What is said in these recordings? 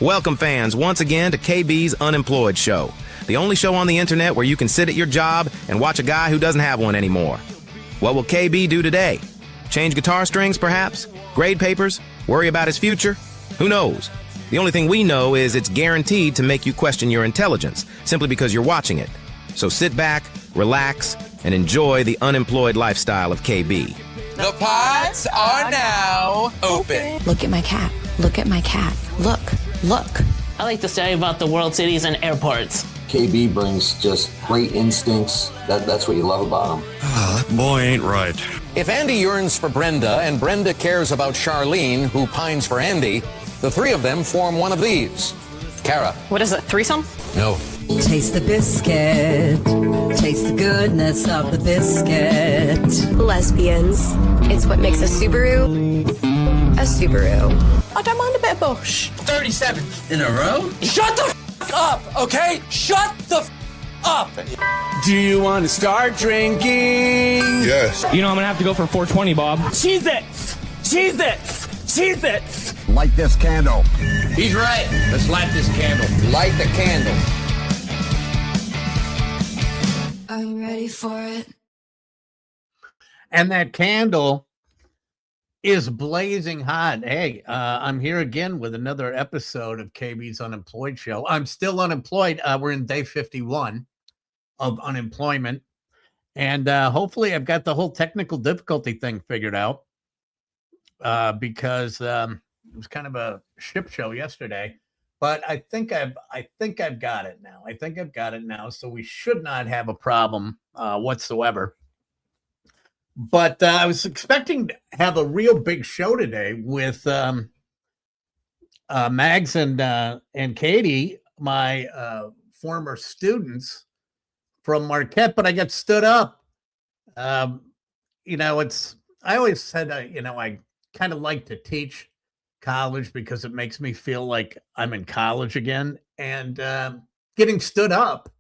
Welcome, fans, once again to KB's Unemployed show, the only show on the internet where you can sit at your job and watch a guy who doesn't have one anymore. What will KB do today? Change guitar strings, perhaps? Grade papers? Worry about his future? Who knows? The only thing we know is it's guaranteed to make you question your intelligence, simply because you're watching it. So sit back, relax, and enjoy the unemployed lifestyle of KB. The pods are now open. Look at my cat. Look at my cat. Look. I like to study about the world cities and airports. KB brings just great instincts. That's what you love about him. That boy ain't right. If Andy yearns for Brenda and Brenda cares about Charlene, who pines for Andy, the three of them form one of these. Kara. What is it, threesome? No. Taste the biscuit. Taste the goodness of the biscuit. Lesbians. It's what makes a Subaru a Subaru. I don't mind a bit of bush. 37 in a row? Shut the f*** up, okay? Shut the f*** up. Do you want to start drinking? Yes. You know, I'm going to have to go for 420, Bob. Cheez-Its! Cheez-Its! Cheez-Its! Light this candle. He's right. Let's light this candle. Light the candle. Are you ready for it? And that candle is blazing hot. Hey, I'm here again with another episode of KB's Unemployed show. I'm still unemployed. We're in day 51 of unemployment. And hopefully I've got the whole technical difficulty thing figured out because it was kind of a ship show yesterday. But I think I've got it now. So we should not have a problem whatsoever. But I was expecting to have a real big show today with Mags and Katie, my former students from Marquette, but I got stood up. I always said, I kind of like to teach college because it makes me feel like I'm in college again. And getting stood up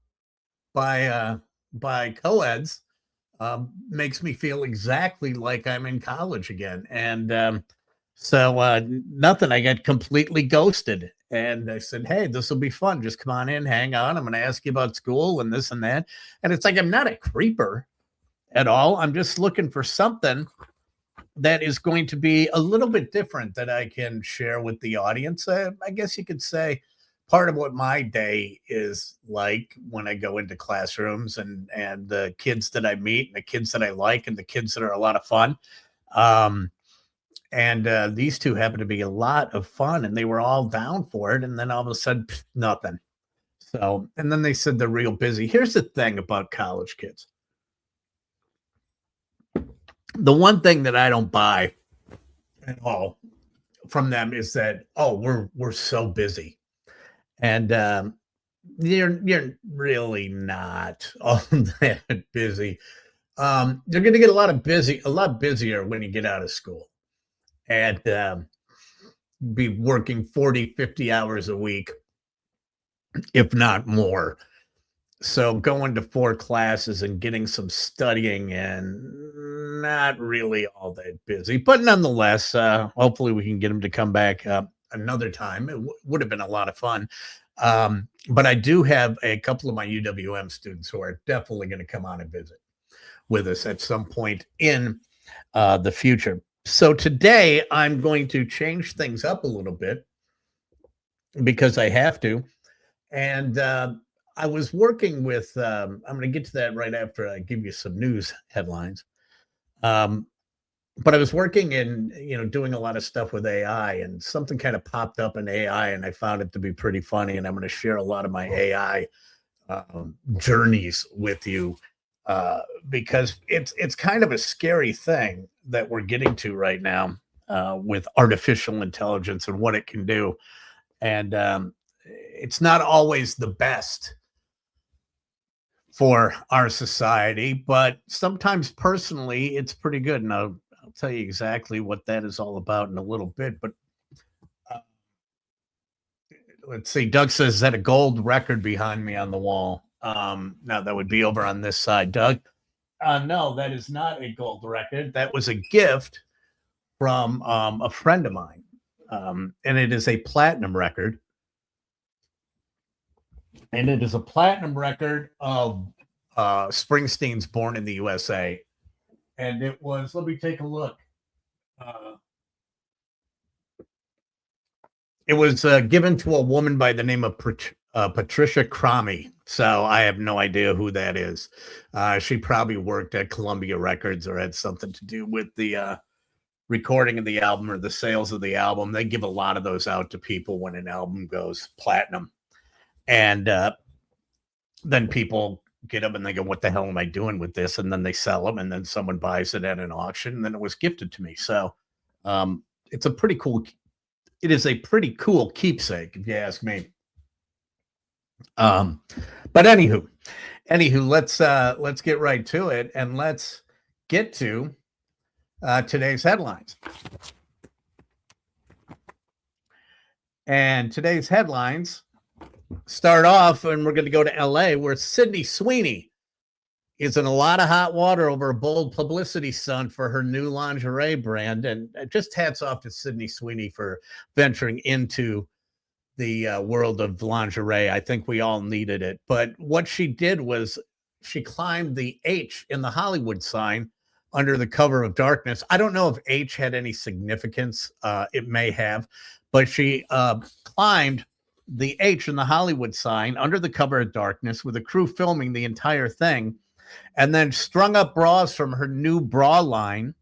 by co-eds makes me feel exactly like I'm in college again. And so nothing, I got completely ghosted. And I said, hey, this will be fun. Just come on in, hang on. I'm going to ask you about school and this and that. And it's like, I'm not a creeper at all. I'm just looking for something that is going to be a little bit different that I can share with the audience. I guess you could say part of what my day is like when I go into classrooms and the kids that I meet and the kids that I like and the kids that are a lot of fun. And these two happen to be a lot of fun and they were all down for it. And then all of a sudden, nothing. So, and then they said they're real busy. Here's the thing about college kids. The one thing that I don't buy at all from them is that, oh, we're so busy. And you're really not all that busy. You're going to get a lot busier when you get out of school and be working 40, 50 hours a week, if not more. So going to 4 classes and getting some studying and not really all that busy, but nonetheless, hopefully we can get them to come back another time. It would have been a lot of fun. But I do have a couple of my UWM students who are definitely going to come on and visit with us at some point in the future. So today I'm going to change things up a little bit because I have to. And I was working with, I'm going to get to that right after I give you some news headlines. But I was working in, doing a lot of stuff with AI and something kind of popped up in AI and I found it to be pretty funny. And I'm going to share a lot of my AI journeys with you because it's kind of a scary thing that we're getting to right now with artificial intelligence and what it can do. And it's not always the best for our society, but sometimes personally, it's pretty good. And I'll tell you exactly what that is all about in a little bit. But let's see. Doug says, is that a gold record behind me on the wall? No, that would be over on this side, Doug. No, that is not a gold record. That was a gift from a friend of mine. And it is a platinum record. And it is a platinum record of Springsteen's Born in the USA. And it was, let me take a look. It was given to a woman by the name of Patricia Cromie. So I have no idea who that is. She probably worked at Columbia Records or had something to do with the recording of the album or the sales of the album. They give a lot of those out to people when an album goes platinum. And then people get them and they go, what the hell am I doing with this? And then they sell them, and then someone buys it at an auction, and then it was gifted to me. So it's a pretty cool, it is a pretty cool keepsake, if you ask me. But anywho, let's get right to it, and let's get to today's headlines. And today's headlines start off, and we're going to go to LA, where Sydney Sweeney is in a lot of hot water over a bold publicity stunt for her new lingerie brand. And just hats off to Sydney Sweeney for venturing into the world of lingerie. I think we all needed it. But what she did was she climbed the H in the Hollywood sign under the cover of darkness. I don't know if H had any significance. It may have, but she climbed the H in the Hollywood sign under the cover of darkness with a crew filming the entire thing, and then strung up bras from her new bra line,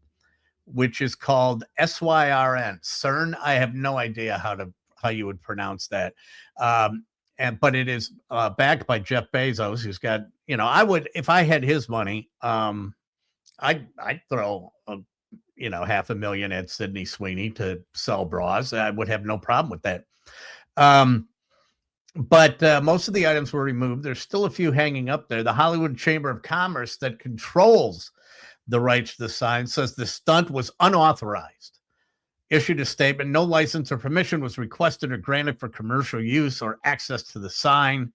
which is called SYRN. CERN. I have no idea how you would pronounce that. But it is backed by Jeff Bezos, who's got, I would, if I had his money, I'd throw $500,000 at Sydney Sweeney to sell bras. I would have no problem with that. But most of the items were removed. There's still a few hanging up there. The Hollywood Chamber of Commerce, that controls the rights to the sign, says the stunt was unauthorized. Issued a statement: no license or permission was requested or granted for commercial use or access to the sign.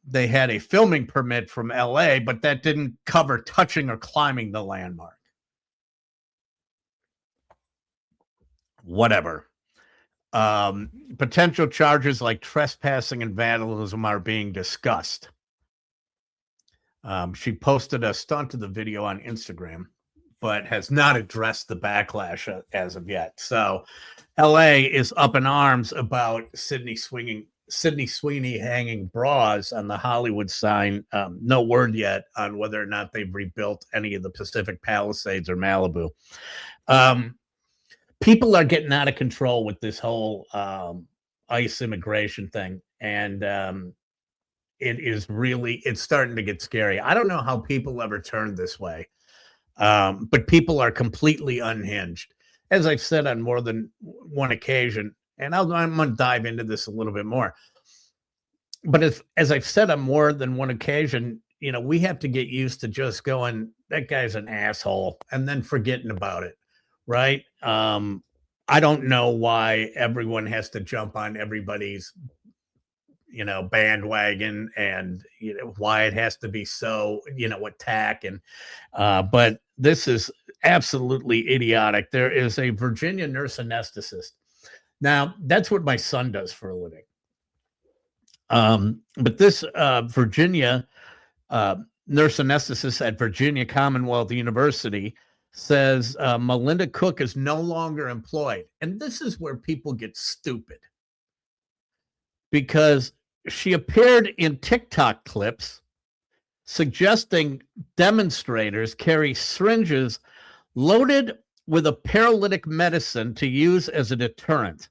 They had a filming permit from LA, but that didn't cover touching or climbing the landmark. Whatever. Potential charges like trespassing and vandalism are being discussed. She posted a stunt of the video on Instagram, but has not addressed the backlash as of yet. So LA is up in arms about Sydney Sweeney hanging bras on the Hollywood sign. No word yet on whether or not they've rebuilt any of the Pacific Palisades or Malibu. People are getting out of control with this whole ICE immigration thing. And it's starting to get scary. I don't know how people ever turned this way. But people are completely unhinged. As I've said on more than one occasion, and I'm going to dive into this a little bit more. But as I've said on more than one occasion, we have to get used to just going, that guy's an asshole, and then forgetting about it. Right? I don't know why everyone has to jump on everybody's, bandwagon, and why it has to be so, attack. And but this is absolutely idiotic. There is a Virginia nurse anesthetist. Now, that's what my son does for a living. But this Virginia nurse anesthetist at Virginia Commonwealth University says Melinda Cook is no longer employed. And this is where people get stupid, because she appeared in TikTok clips suggesting demonstrators carry syringes loaded with a paralytic medicine to use as a deterrent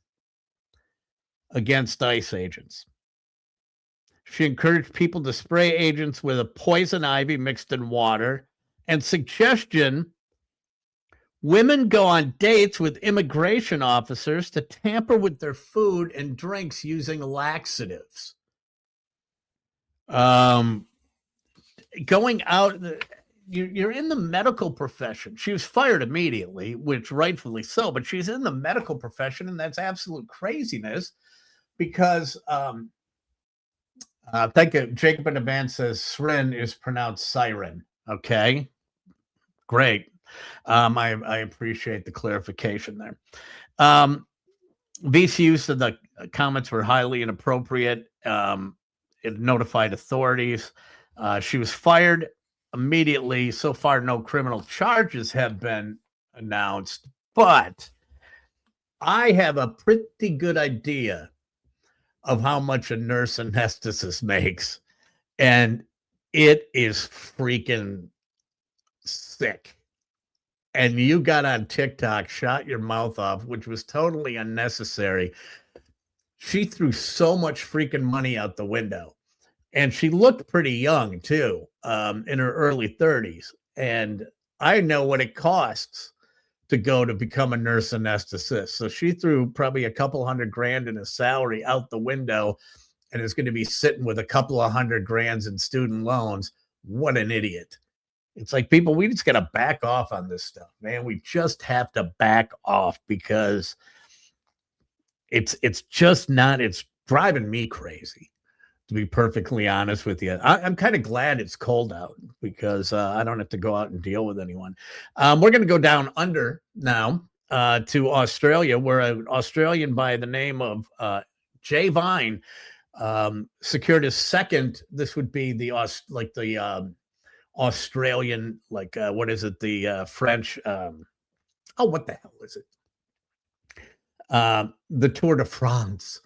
against ICE agents. She encouraged people to spray agents with a poison ivy mixed in water, and suggestion women go on dates with immigration officers to tamper with their food and drinks using laxatives. Going out, you're in the medical profession. She was fired immediately, which rightfully so, but she's in the medical profession, and that's absolute craziness, because thank you. Jacob in advance says Srin is pronounced siren. Okay, great. I appreciate the clarification there. VCU said the comments were highly inappropriate. It notified authorities. She was fired immediately. So far, no criminal charges have been announced, but I have a pretty good idea of how much a nurse anesthetist makes, and it is freaking sick. And you got on TikTok, shot your mouth off, which was totally unnecessary. She threw so much freaking money out the window. And she looked pretty young too, in her early 30s. And I know what it costs to go to become a nurse anesthetist. So she threw probably a couple $100,000 in a salary out the window and is going to be sitting with a couple of $100,000 in student loans. What an idiot. It's like, people, we just got to back off on this stuff, man. We just have to back off because it's just not, it's driving me crazy, to be perfectly honest with you. I'm kind of glad it's cold out because I don't have to go out and deal with anyone. We're going to go down under now to Australia, where an Australian by the name of Jay Vine secured his second. This would be the Australian, what is it? The French. What the hell is it? The Tour de France.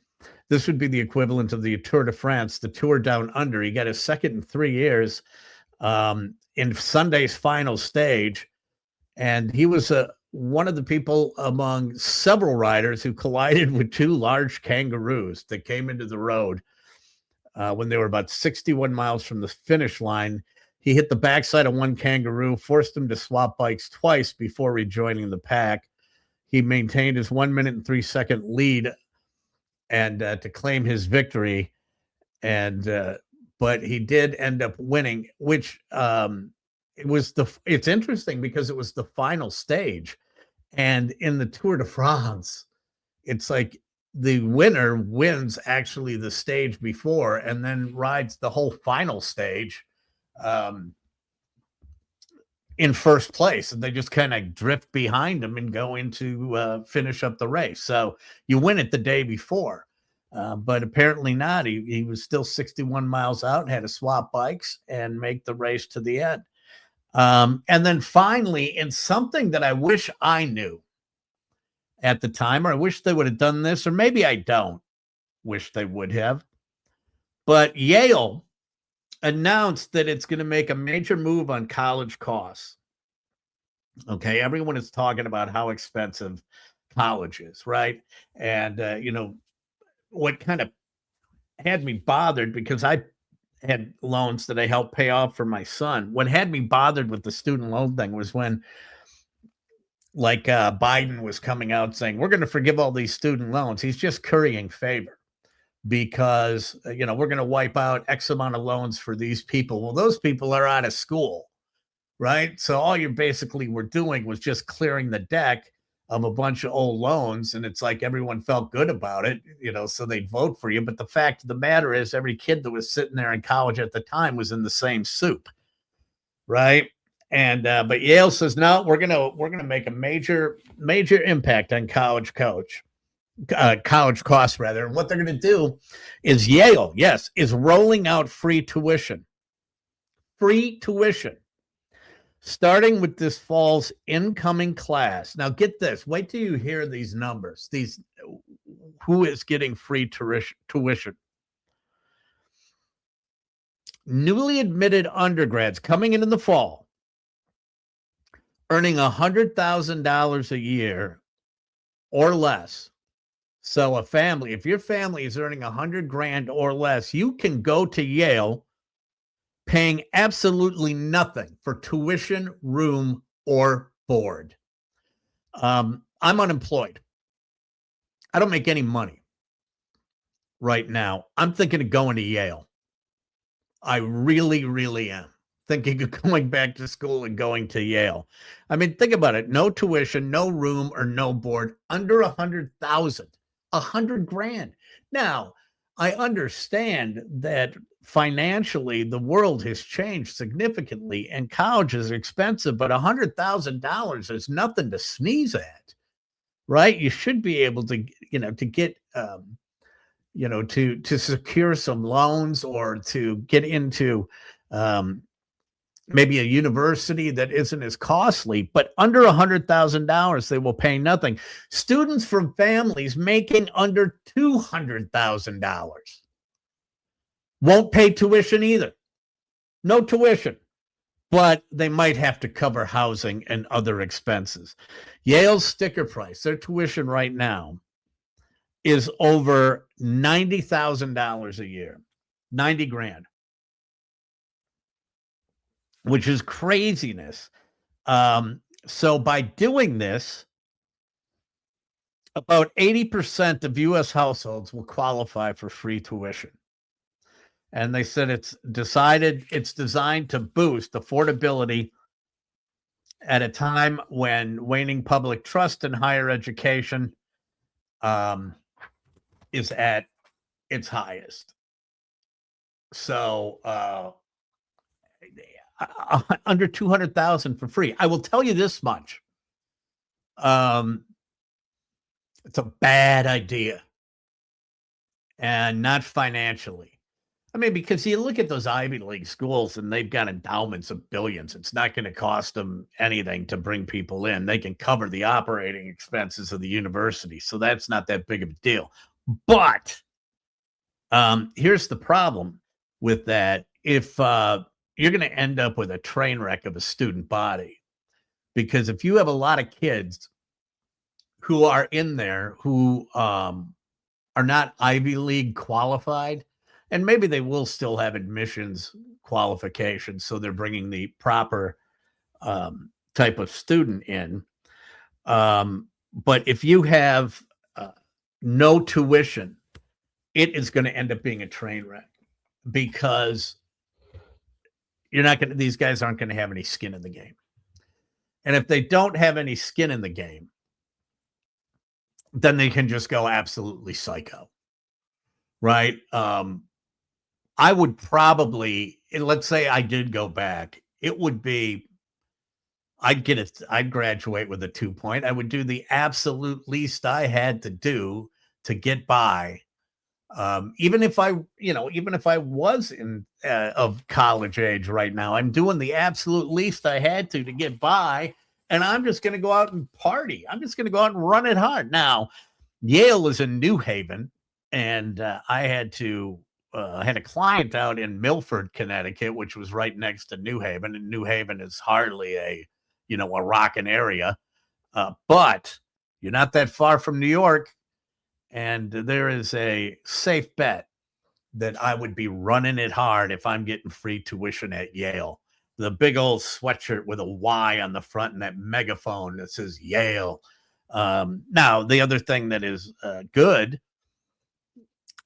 This would be the equivalent of the Tour de France, the Tour Down Under. He got his second in 3 years in Sunday's final stage. And he was one of the people among several riders who collided with two large kangaroos that came into the road when they were about 61 miles from the finish line. He hit the backside of one kangaroo, forced him to swap bikes twice before rejoining the pack. He maintained his 1 minute and 3 second lead and to claim his victory. And but he did end up winning, which it's interesting because it was the final stage. And in the Tour de France, it's like the winner wins actually the stage before and then rides the whole final stage in first place, and they just kind of drift behind him and go into finish up the race. So you win it the day before, but apparently not. He was still 61 miles out, had to swap bikes and make the race to the end. And then finally, in something that I wish I knew at the time, or I wish they would have done this, or maybe I don't wish they would have, but Yale announced that it's going to make a major move on college costs. Okay, everyone is talking about how expensive college is, right? And what kind of had me bothered, because I had loans that I helped pay off for my son. What had me bothered with the student loan thing was when Biden was coming out saying, we're going to forgive all these student loans. He's just currying favor, because we're going to wipe out X amount of loans for these people. Well, those people are out of school, right? So all you basically were doing was just clearing the deck of a bunch of old loans, and it's like everyone felt good about it, so they'd vote for you. But the fact of the matter is, every kid that was sitting there in college at the time was in the same soup, right? And but Yale says, no, we're gonna make a major impact on college costs rather. And what they're going to do is Yale, yes, is rolling out free tuition, starting with this fall's incoming class. Now get this, wait till you hear these numbers, who is getting free tuition. Newly admitted undergrads coming in the fall, earning $100,000 a year or less. So a family, if your family is earning $100,000 or less, you can go to Yale paying absolutely nothing for tuition, room, or board. I'm unemployed. I don't make any money right now. I'm thinking of going to Yale. I really, really am thinking of going back to school and going to Yale. I mean, think about it. No tuition, no room, or no board, under 100,000. $100,000. Now, I understand that financially the world has changed significantly and colleges are expensive, but $100,000 is nothing to sneeze at, right? You should be able to, to get to secure some loans or to get into maybe a university that isn't as costly, but under $100,000, they will pay nothing. Students from families making under $200,000 won't pay tuition either. No tuition, but they might have to cover housing and other expenses. Yale's sticker price, their tuition right now, is over $90,000 a year, 90 grand, which is craziness. So by doing this, about 80% of U.S. households will qualify for free tuition. And they said it's designed to boost affordability at a time when waning public trust in higher education is at its highest. So under 200,000 for free. I will tell you this much. It's a bad idea, and not financially. I mean, because you look at those Ivy League schools and they've got endowments of billions. It's not going to cost them anything to bring people in. They can cover the operating expenses of the university. So that's not that big of a deal. But here's the problem with that. If you're going to end up with a train wreck of a student body, because if you have a lot of kids who are in there who are not Ivy League qualified, and maybe they will still have admissions qualifications, so they're bringing the proper type of student in. But if you have no tuition, it is going to end up being a train wreck, because these guys aren't going to have any skin in the game. And if they don't have any skin in the game, then they can just go absolutely psycho. Right? I would probably, let's say I did go back, it would be, I'd graduate with a 2-point. I would do the absolute least I had to do to get by. Even if I was in of college age right now, I'm doing the absolute least I had to get by, and I'm just going to go out and party. I'm just going to go out and run it hard. Now, Yale is in New Haven, and I had a client out in Milford, Connecticut, which was right next to New Haven, and New Haven is hardly a rockin' area, but you're not that far from New York. And there is a safe bet that I would be running it hard if I'm getting free tuition at Yale. The big old sweatshirt with a Y on the front and that megaphone that says Yale. Now, the other thing that is good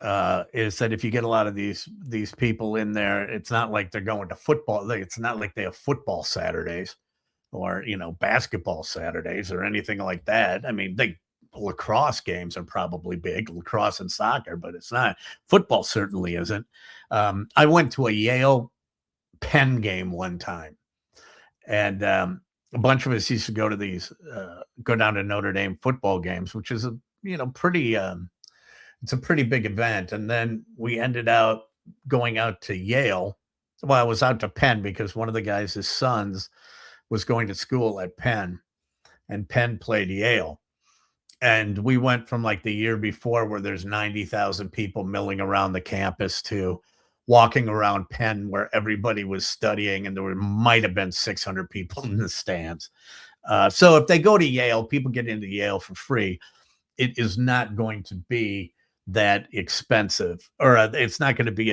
is that if you get a lot of these people in there, it's not like they're going to football. It's not like they have football Saturdays or, basketball Saturdays or anything like that. I mean, lacrosse games are probably big, lacrosse and soccer, but it's not. Football certainly isn't. I went to a Yale Penn game one time, and a bunch of us used to go to these, go down to Notre Dame football games, which is pretty, it's a pretty big event. And then we ended out going out to Yale. Well, I was out to Penn because one of the guys, his sons, was going to school at Penn, and Penn played Yale. And we went from like the year before where there's 90,000 people milling around the campus to walking around Penn where everybody was studying and there might have been 600 people in the stands. So if they go to Yale, people get into Yale for free. It is not going to be that expensive, or it's not going to be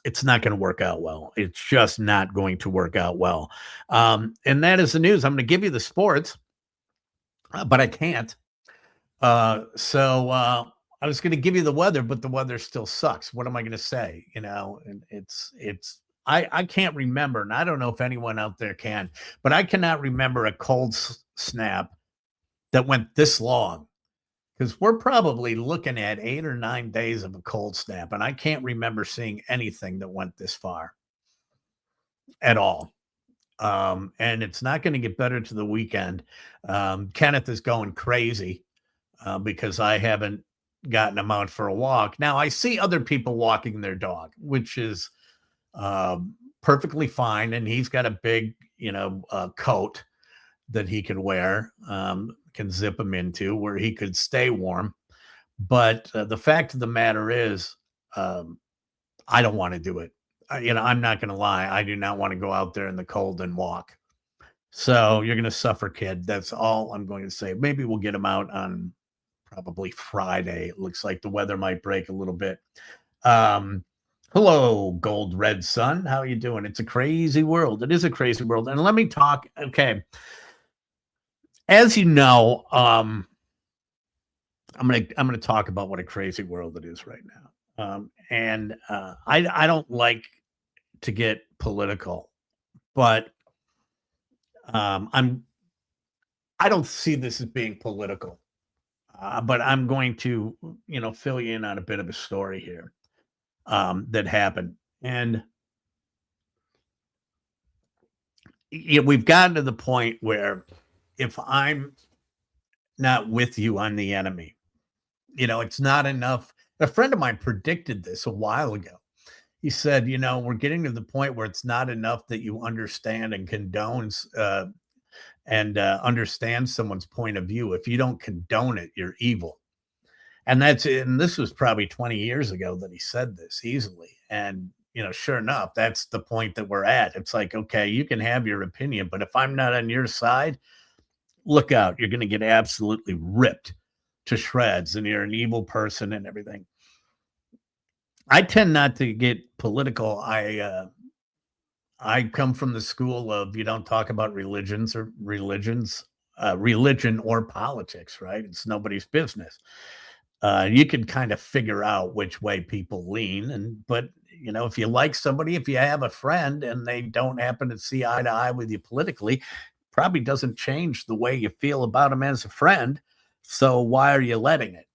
it's not going to work out well. It's just not going to work out well. And that is the news. I'm going to give you the sports, but I can't. So I was going to give you the weather, but the weather still sucks. What am I going to say? And I can't remember, and I don't know if anyone out there can, but I cannot remember a cold snap that went this long, because we're probably looking at 8 or 9 days of a cold snap, and I can't remember seeing anything that went this far at all. And it's not going to get better to the weekend. Kenneth is going crazy because I haven't gotten him out for a walk. Now I see other people walking their dog, which is perfectly fine. And he's got a big, coat that he could wear, can zip him into where he could stay warm. But the fact of the matter is, I don't want to do it. I'm not going to lie. I do not want to go out there in the cold and walk. So you're going to suffer, kid. That's all I'm going to say. Maybe we'll get him out on probably Friday. It looks like the weather might break a little bit. Hello, Gold Red Sun. How are you doing? It's a crazy world. It is a crazy world. And let me talk. Okay. As you know, I'm gonna talk about what a crazy world it is right now. I don't like to get political, but I don't see this as being political. But I'm going to, fill you in on a bit of a story here that happened. And we've gotten to the point where if I'm not with you, I'm the enemy. It's not enough. A friend of mine predicted this a while ago. He said, we're getting to the point where it's not enough that you understand and condones and understand someone's point of view. If you don't condone it, you're evil. And this was probably 20 years ago that he said this easily. And, sure enough, that's the point that we're at. It's like, okay, you can have your opinion, but if I'm not on your side, look out. You're going to get absolutely ripped to shreds and you're an evil person and everything. I tend not to get political. I come from the school of you don't talk about religion or politics, right? It's nobody's business. You can kind of figure out which way people lean. But if you like somebody, if you have a friend and they don't happen to see eye to eye with you politically, probably doesn't change the way you feel about them as a friend. So why are you letting it?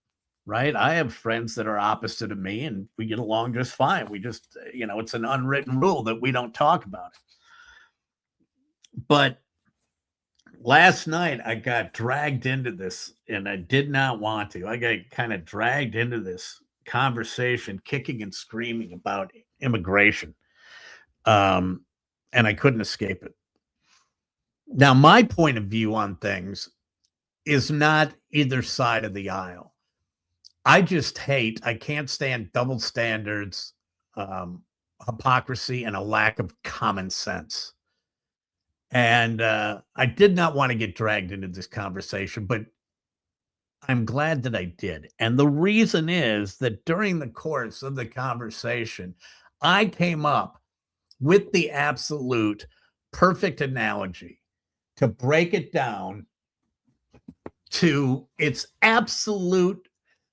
Right? I have friends that are opposite of me and we get along just fine. We just, it's an unwritten rule that we don't talk about it. But last night I got dragged into this and I did not want to. I got kind of dragged into this conversation, kicking and screaming about immigration. And I couldn't escape it. Now, my point of view on things is not either side of the aisle. I can't stand double standards, hypocrisy, and a lack of common sense. And I did not want to get dragged into this conversation, but I'm glad that I did. And the reason is that during the course of the conversation, I came up with the absolute perfect analogy to break it down to its absolute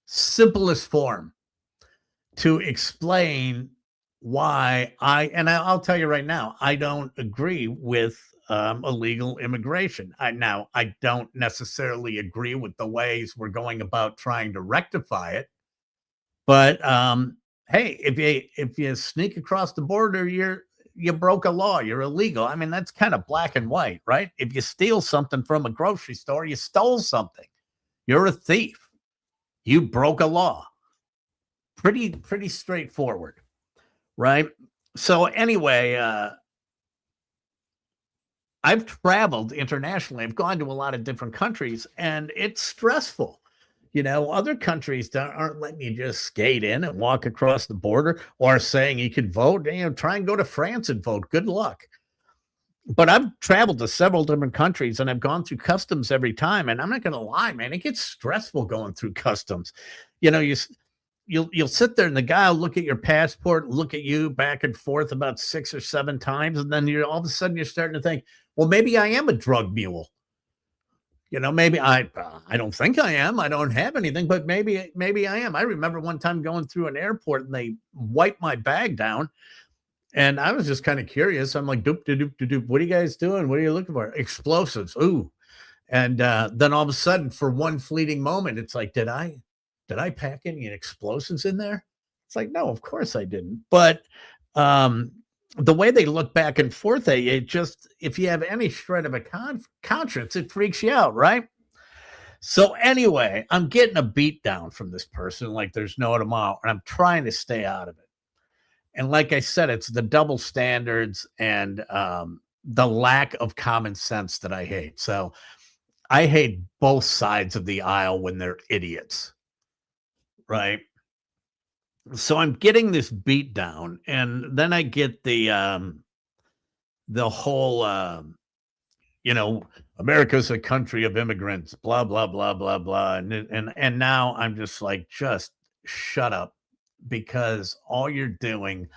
simplest form to explain why I'll tell you right now, I don't agree with illegal immigration. I don't necessarily agree with the ways we're going about trying to rectify it. But hey, if you sneak across the border, you broke a law. You're illegal. I mean, that's kind of black and white, right? If you steal something from a grocery store, you stole something. You're a thief. You broke a law. Pretty straightforward, right? So anyway, I've traveled internationally. I've gone to a lot of different countries, and it's stressful. Other countries aren't letting you just skate in and walk across the border or saying you could vote. Try and go to France and vote. Good luck. But I've traveled to several different countries and I've gone through customs every time. And I'm not going to lie, man, it gets stressful going through customs. You'll sit there and the guy will look at your passport, look at you back and forth about 6 or 7 times. And then all of a sudden you're starting to think, well, maybe I am a drug mule. Maybe I don't think I am. I don't have anything, but maybe I am. I remember one time going through an airport and they wiped my bag down. And I was just kind of curious. I'm like, doop, doop, doop, doop. What are you guys doing? What are you looking for? Explosives. Ooh. And then all of a sudden, for one fleeting moment, it's like, did I pack any explosives in there? It's like, no, of course I didn't. But the way they look back and forth at you, if you have any shred of a conscience, it freaks you out, right? So anyway, I'm getting a beat down from this person like there's no tomorrow, and I'm trying to stay out of it. And like I said, it's the double standards and the lack of common sense that I hate. So I hate both sides of the aisle when they're idiots, right? So I'm getting this beat down, and then I get the whole America's a country of immigrants, blah blah blah blah blah, and now I'm just like, just shut up, because all you're doing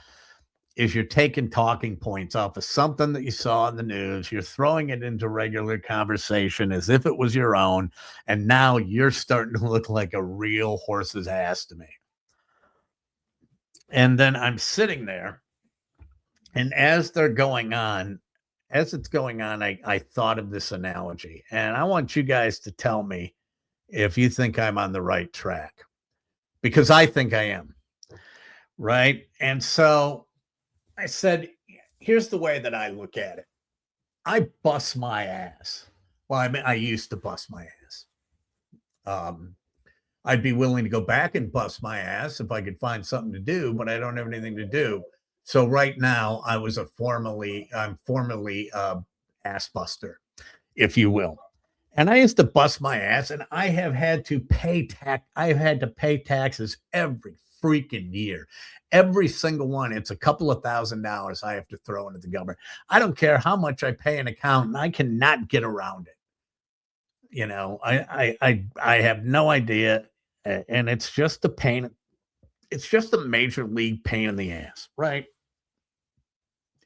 is you're taking talking points off of something that you saw in the news, you're throwing it into regular conversation as if it was your own, and now you're starting to look like a real horse's ass to me. And then I'm sitting there, and as it's going on, I thought of this analogy, and I want you guys to tell me if you think I'm on the right track, because I think I am, right? And so I said, here's the way that I look at it. I bust my ass. Well, I mean, I used to bust my ass. I'd be willing to go back and bust my ass if I could find something to do, but I don't have anything to do. So right now, I'm formally ass buster, if you will. And I used to bust my ass, and I have had to pay tax. I've had to pay taxes every freaking year. Every single one. It's a couple of $1,000s I have to throw into the government. I don't care how much I pay an accountant. I cannot get around it. I have no idea. And it's just a pain. It's just a major league pain in the ass, right?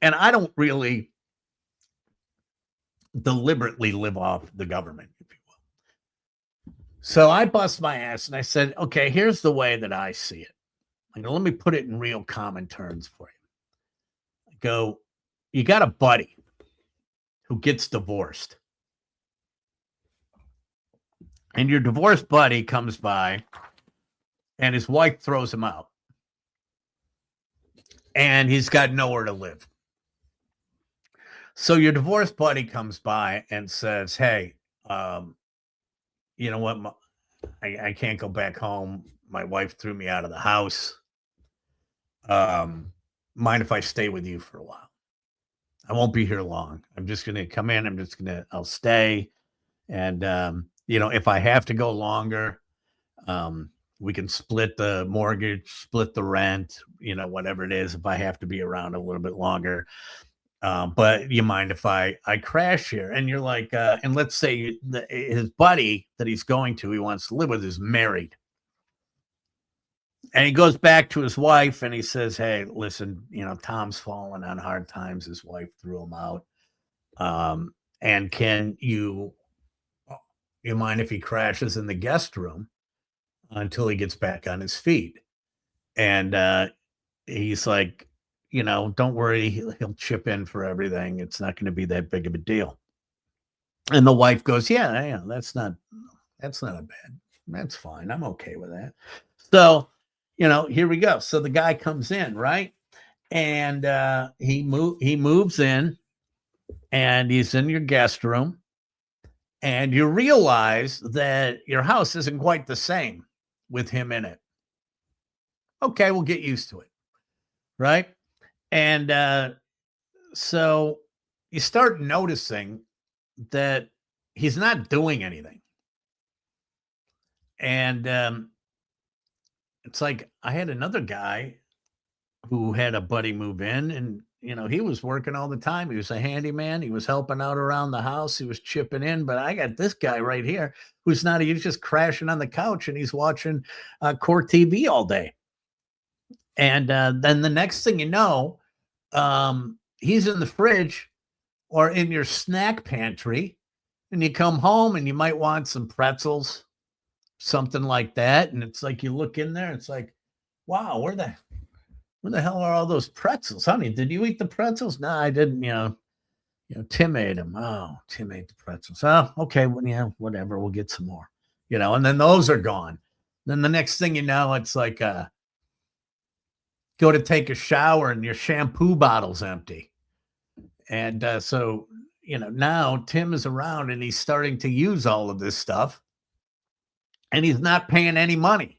And I don't really deliberately live off the government, if you will. So I bust my ass and I said, okay, here's the way that I see it. Let me put it in real common terms for you. I go, you got a buddy who gets divorced. And your divorced buddy comes by and his wife throws him out. And he's got nowhere to live. So your divorced buddy comes by and says, hey, you know what? I can't go back home. My wife threw me out of the house. Mind if I stay with you for a while? I won't be here long. I'm just going to come in. I'll stay. And, if I have to go longer, we can split the mortgage, split the rent, whatever it is, if I have to be around a little bit longer. But you mind if I crash here? And you're like, and let's say his buddy that he's going to, he wants to live with, is married. And he goes back to his wife and he says, hey, listen, Tom's fallen on hard times. His wife threw him out. And can you mind if he crashes in the guest room until he gets back on his feet? And he's like, don't worry, he'll chip in for everything. It's not going to be that big of a deal. And the wife goes, yeah, that's not a bad, that's fine. I'm okay with that. So, here we go. So the guy comes in, right? And he moves in, and he's in your guest room, and you realize that your house isn't quite the same with him in it. Okay, we'll get used to it, right? And so you start noticing that he's not doing anything. And it's like, I had another guy who had a buddy move in, and, he was working all the time. He was a handyman. He was helping out around the house. He was chipping in. But I got this guy right here he's just crashing on the couch, and he's watching Court TV all day. And then the next thing you know, he's in the fridge or in your snack pantry, and you come home and you might want some pretzels, something like that. And it's like, you look in there, it's like, wow, where the hell are all those pretzels? Honey, did you eat the pretzels? No, I didn't, Tim ate them. Oh, Tim ate the pretzels. Oh, okay. Well, yeah, whatever. We'll get some more, and then those are gone. Then the next thing you know, it's like, go to take a shower and your shampoo bottle's empty. And so, now Tim is around and he's starting to use all of this stuff. and he's not paying any money,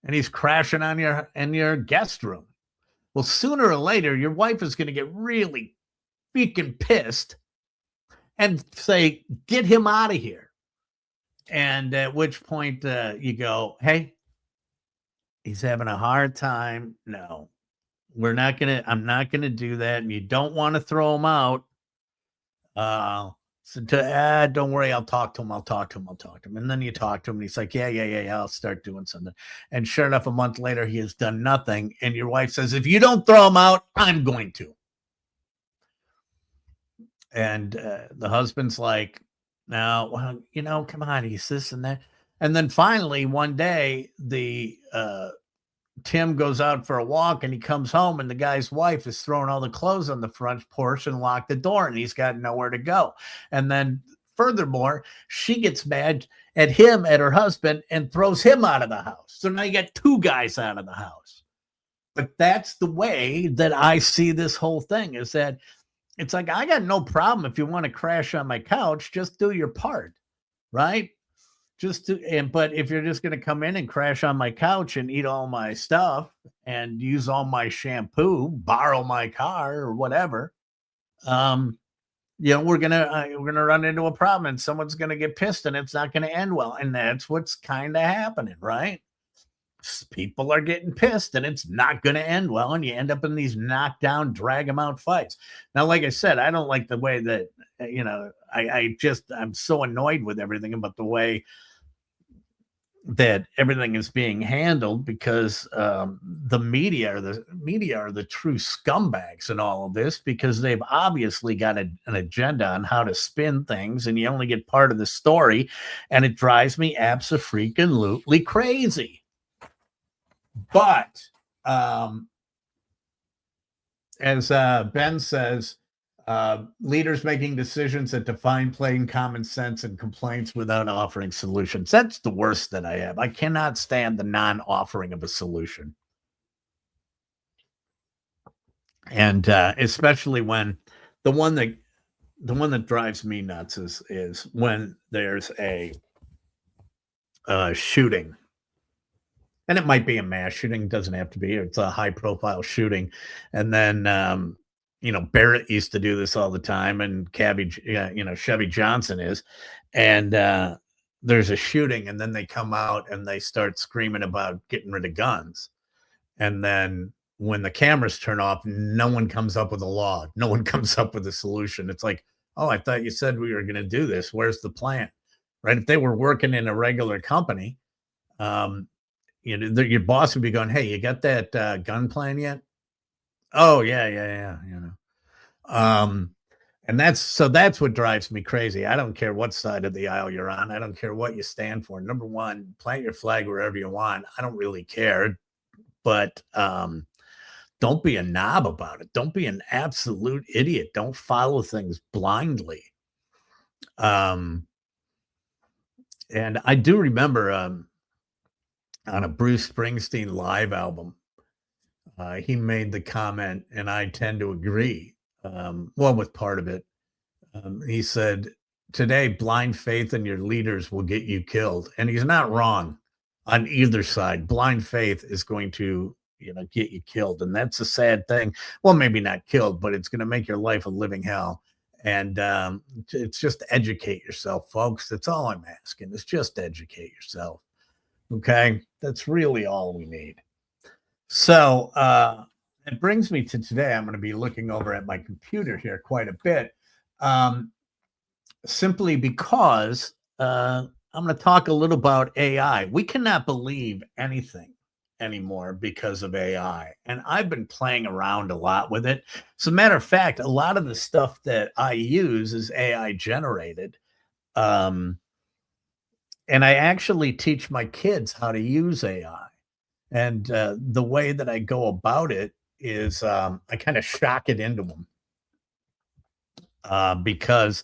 and he's crashing on your guest room. Well, sooner or later, your wife is going to get really freaking pissed and say, "Get him out of here." And at which point you go, "Hey, he's having a hard time. No, I'm not gonna do that. And you don't want to throw him out. Don't worry, I'll talk to him. I'll talk to him. And then you talk to him, and he's like, yeah, I'll start doing something. And sure enough, a month later, he has done nothing. And your wife says, if you don't throw him out, I'm going to. And the husband's like, no, well, come on, he's this and that. And then finally, one day, Tim goes out for a walk and he comes home, and the guy's wife is throwing all the clothes on the front porch and locked the door, and he's got nowhere to go. And then furthermore, she gets mad at her husband, and throws him out of the house. So now you got two guys out of the house. But that's the way that I see this whole thing, is that it's like, I got no problem if you want to crash on my couch, just do your part, right? But if you're just going to come in and crash on my couch and eat all my stuff and use all my shampoo, borrow my car or whatever, we're gonna run into a problem, and someone's gonna get pissed, and it's not gonna end well. And that's what's kind of happening, right? People are getting pissed, and it's not going to end well, and you end up in these knockdown, drag them out fights. Now, like I said, I don't like the way that I'm so annoyed with everything about the way that everything is being handled, because the media are the true scumbags in all of this, because they've obviously got an agenda on how to spin things, and you only get part of the story, and it drives me abso-freaking-lutely crazy. But as Ben says, leaders making decisions that define plain common sense and complaints without offering solutions. That's the worst that I have. I cannot stand the non-offering of a solution. And especially when the one that drives me nuts is when there's a shooting. And it might be a mass shooting. It doesn't have to be. It's a high-profile shooting. And then, Barrett used to do this all the time, and Chevy Johnson is. And there's a shooting, and then they come out and they start screaming about getting rid of guns. And then when the cameras turn off, no one comes up with a law. No one comes up with a solution. It's like, oh, I thought you said we were going to do this. Where's the plan? Right? If they were working in a regular company, your boss would be going, hey, you got that gun plan yet? Oh, yeah. And that's what drives me crazy. I don't care what side of the aisle you're on. I don't care what you stand for. Number one, plant your flag wherever you want. I don't really care. But don't be a knob about it. Don't be an absolute idiot. Don't follow things blindly. And I do remember on a Bruce Springsteen live album, he made the comment, and I tend to agree, with part of it. He said, today, blind faith in your leaders will get you killed. And he's not wrong on either side. Blind faith is going to, get you killed. And that's a sad thing. Well, maybe not killed, but it's going to make your life a living hell. And it's just educate yourself, folks. That's all I'm asking, is just educate yourself. Okay, that's really all we need. So it brings me to today. I'm going to be looking over at my computer here quite a bit, simply because I'm going to talk a little about AI. We cannot believe anything anymore because of AI. And I've been playing around a lot with it. As a matter of fact, a lot of the stuff that I use is AI generated. And I actually teach my kids how to use AI. And the way that I go about it is I kind of shock it into them, because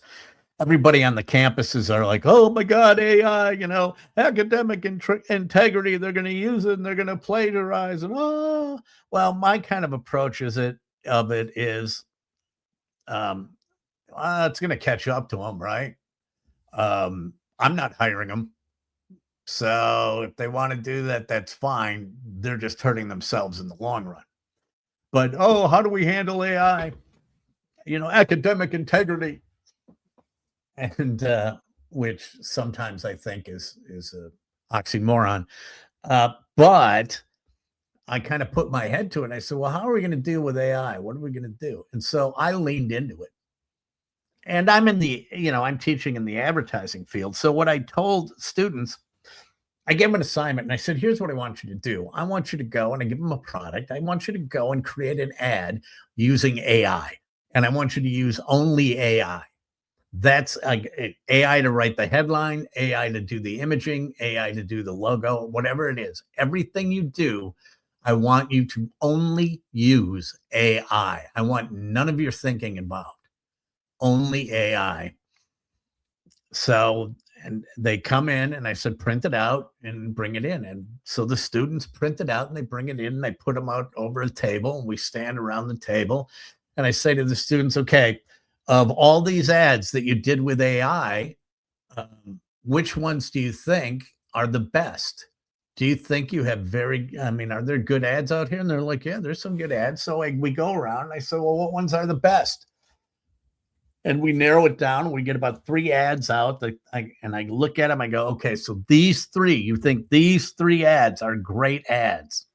everybody on the campuses are like, oh my God, AI, academic integrity, they're going to use it and they're going to plagiarize. And well, my kind of approach is it's going to catch up to them, right? I'm not hiring them. So if they want to do that, that's fine. They're just hurting themselves in the long run. But oh, how do we handle AI? Academic integrity, and which sometimes I think is a oxymoron. But I kind of put my head to it and I said, well, how are we going to deal with AI? What are we going to do? And so I leaned into it. And I'm teaching in the advertising field. So what I told students, I gave them an assignment and I said, here's what I want you to do. I want you to go, and I give them a product. I want you to go and create an ad using AI. And I want you to use only AI. That's AI to write the headline, AI to do the imaging, AI to do the logo, whatever it is. Everything you do, I want you to only use AI. I want none of your thinking involved, only AI. So, and they come in and I said, print it out and bring it in. And so the students print it out and they bring it in and they put them out over a table and we stand around the table. And I say to the students, okay, of all these ads that you did with AI, which ones do you think are the best? Do you think you have are there good ads out here? And they're like, yeah, there's some good ads. So we go around and I say, well, what ones are the best? And we narrow it down. We get about 3 ads out. And I look at them. I go, okay, so these 3, you think these 3 ads are great ads?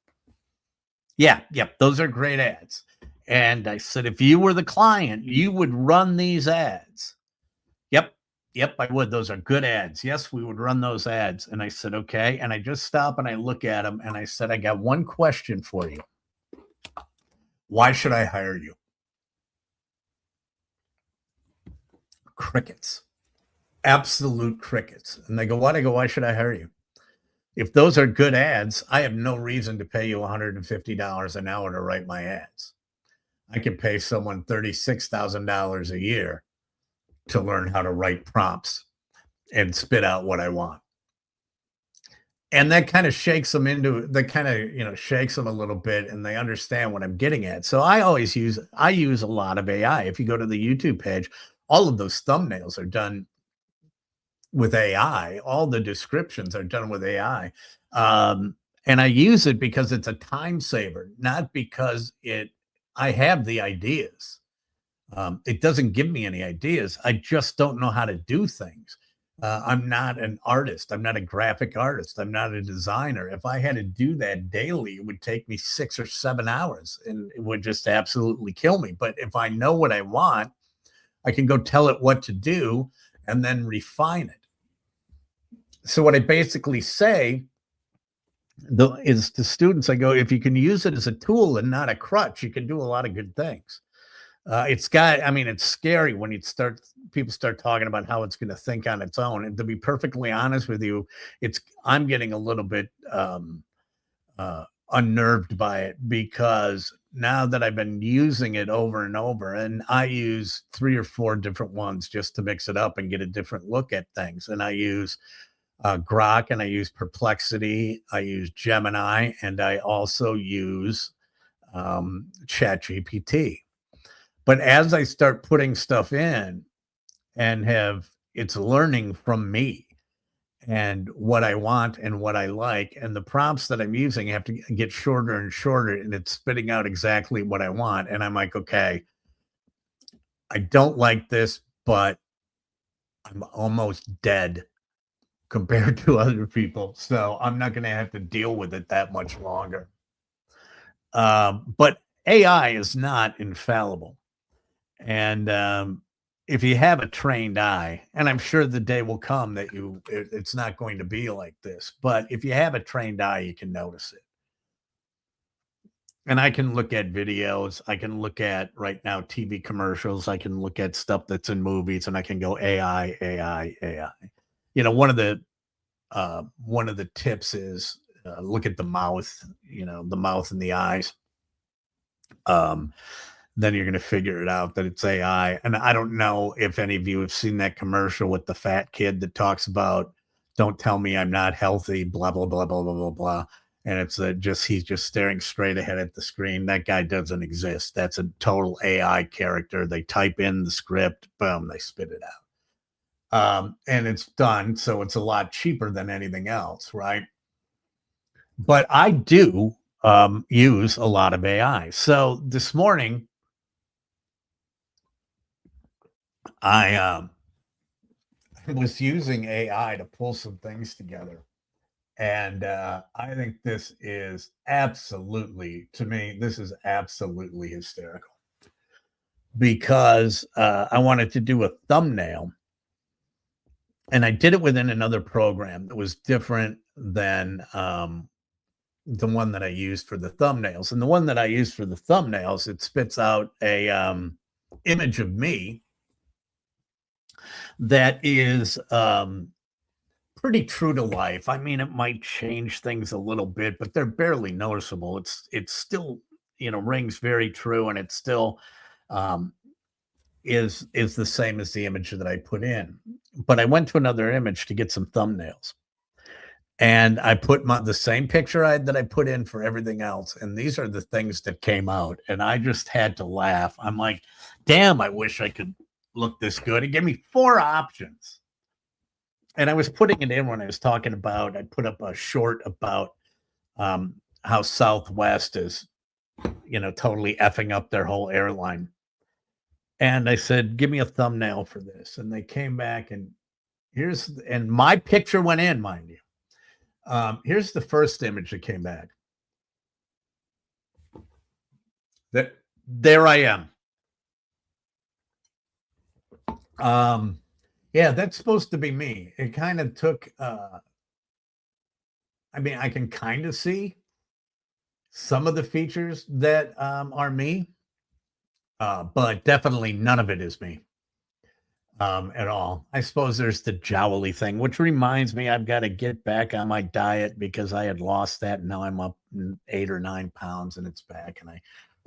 Yeah, yep, those are great ads. And I said, if you were the client, you would run these ads. Yep, I would. Those are good ads. Yes, we would run those ads. And I said, okay. And I just stop and I look at them and I said, I got one question for you. Why should I hire you? Crickets. Absolute crickets. And they go, what? I go, why should I hire you? If those are good ads, I have no reason to pay you $150 an hour to write my ads. I can pay someone $36,000 a year to learn how to write prompts and spit out what I want. And that kind of shakes them shakes them a little bit and they understand what I'm getting at. So I use a lot of AI. If you go to the YouTube page, all of those thumbnails are done with AI. All the descriptions are done with AI. And I use it because it's a time saver, not because I have the ideas. It doesn't give me any ideas. I just don't know how to do things. I'm not an artist. I'm not a graphic artist. I'm not a designer. If I had to do that daily, it would take me 6 or 7 hours and it would just absolutely kill me. But if I know what I want, I can go tell it what to do and then refine it. So what I basically say is to students, I go, if you can use it as a tool and not a crutch, you can do a lot of good things. It's scary when people start talking about how it's going to think on its own. And to be perfectly honest with you, I'm getting a little bit unnerved by it because now that I've been using it over and over, and I use 3 or 4 different ones just to mix it up and get a different look at things. And I use Grok, and I use Perplexity, I use Gemini, and I also use ChatGPT. But as I start putting stuff in and it's learning from me and what I want and what I like, and the prompts that I'm using have to get shorter and shorter, and it's spitting out exactly what I want. And I'm like, okay, I don't like this, but I'm almost dead compared to other people. So I'm not going to have to deal with it that much longer. But AI is not infallible. And if you have a trained eye, and I'm sure the day will come that it's not going to be like this, but if you have a trained eye, you can notice it. And I can look at videos. I can look at right now TV commercials. I can look at stuff that's in movies, and I can go AI, AI, AI. One of the tips is look at the mouth. The mouth and the eyes. Then you're going to figure it out that it's AI. And I don't know if any of you have seen that commercial with the fat kid that talks about, don't tell me I'm not healthy, blah, blah, blah, blah, blah, blah, blah. And it's he's just staring straight ahead at the screen. That guy doesn't exist. That's a total AI character. They type in the script, boom, they spit it out. And it's done, so it's a lot cheaper than anything else, right? But I do use a lot of AI. So this morning, I was using AI to pull some things together. And I think this is absolutely, to me, this is absolutely hysterical because I wanted to do a thumbnail and I did it within another program that was different than the one that I used for the thumbnails. And the one that I used for the thumbnails, it spits out a image of me that is pretty true to life. I mean, it might change things a little bit, but they're barely noticeable. It's still, rings very true, and it still um, is the same as the image that I put in. But I went to another image to get some thumbnails, and I put the same picture that I put in for everything else, and these are the things that came out, and I just had to laugh. I'm like, damn, I wish I could look this good. It gave me 4 options. And I was putting it in when I was talking about, I put up a short about how Southwest is, totally effing up their whole airline. And I said, give me a thumbnail for this. And they came back and and my picture went in, mind you. Here's the first image that came back. There I am. Yeah, that's supposed to be me. It kind of took I mean, I can kind of see some of the features that are me, but definitely none of it is me at all. I suppose there's the jowly thing, which reminds me I've got to get back on my diet because I had lost that. And now I'm up 8 or 9 pounds and it's back and I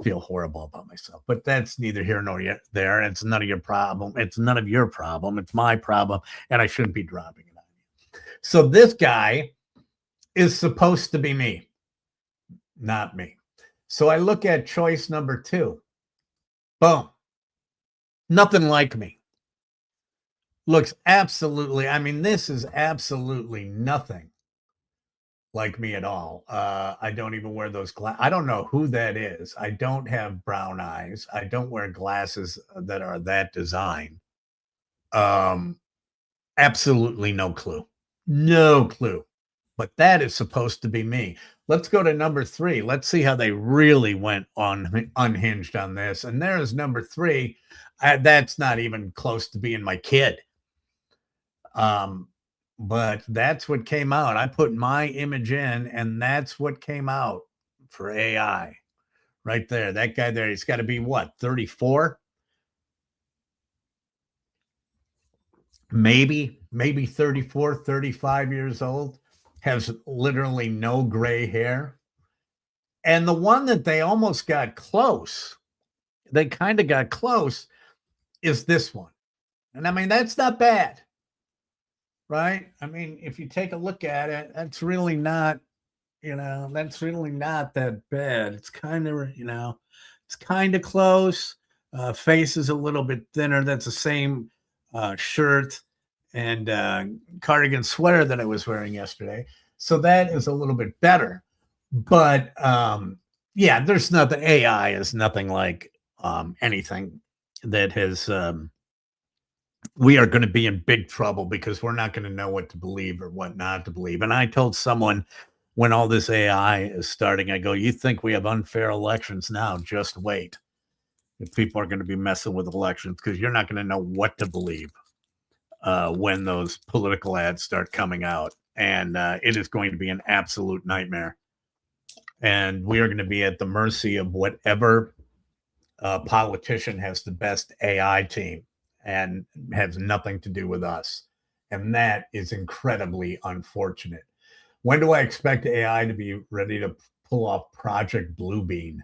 feel horrible about myself. But that's neither here nor there. It's none of your problem. It's none of your problem. It's my problem. And I shouldn't be dropping it on you. So this guy is supposed to be me, not me. So I look at choice number 2. Boom. Nothing like me. Looks absolutely, I mean, this is absolutely nothing like me at all. I don't even wear those glasses. I don't know who that is. I don't have brown eyes. I don't wear glasses that are that design. Absolutely no clue. No clue. But that is supposed to be me. Let's go to number 3. Let's see how they really went on unhinged on this. And there's number 3. That's not even close to being my kid. But that's what came out. I put my image in, and that's what came out for AI right there. That guy there, he's got to be what, 34? Maybe 34, 35 years old, has literally no gray hair. And the one that they almost got close, they kind of got close, is this one. And I mean, that's not bad. Right? I mean, if you take a look at it, that's really not, that's really not that bad. It's kind of, it's kind of close. Face is a little bit thinner. That's the same shirt and cardigan sweater that I was wearing yesterday. So that is a little bit better. But yeah, there's nothing, AI is nothing like anything that has we are going to be in big trouble because we're not going to know what to believe or what not to believe. And I told someone when all this AI is starting, I go, you think we have unfair elections now? Just wait. If people are going to be messing with elections because you're not going to know what to believe when those political ads start coming out. And it is going to be an absolute nightmare. And we are going to be at the mercy of whatever politician has the best AI team and has nothing to do with us. And that is incredibly unfortunate. When do I expect AI to be ready to pull off Project Bluebeam?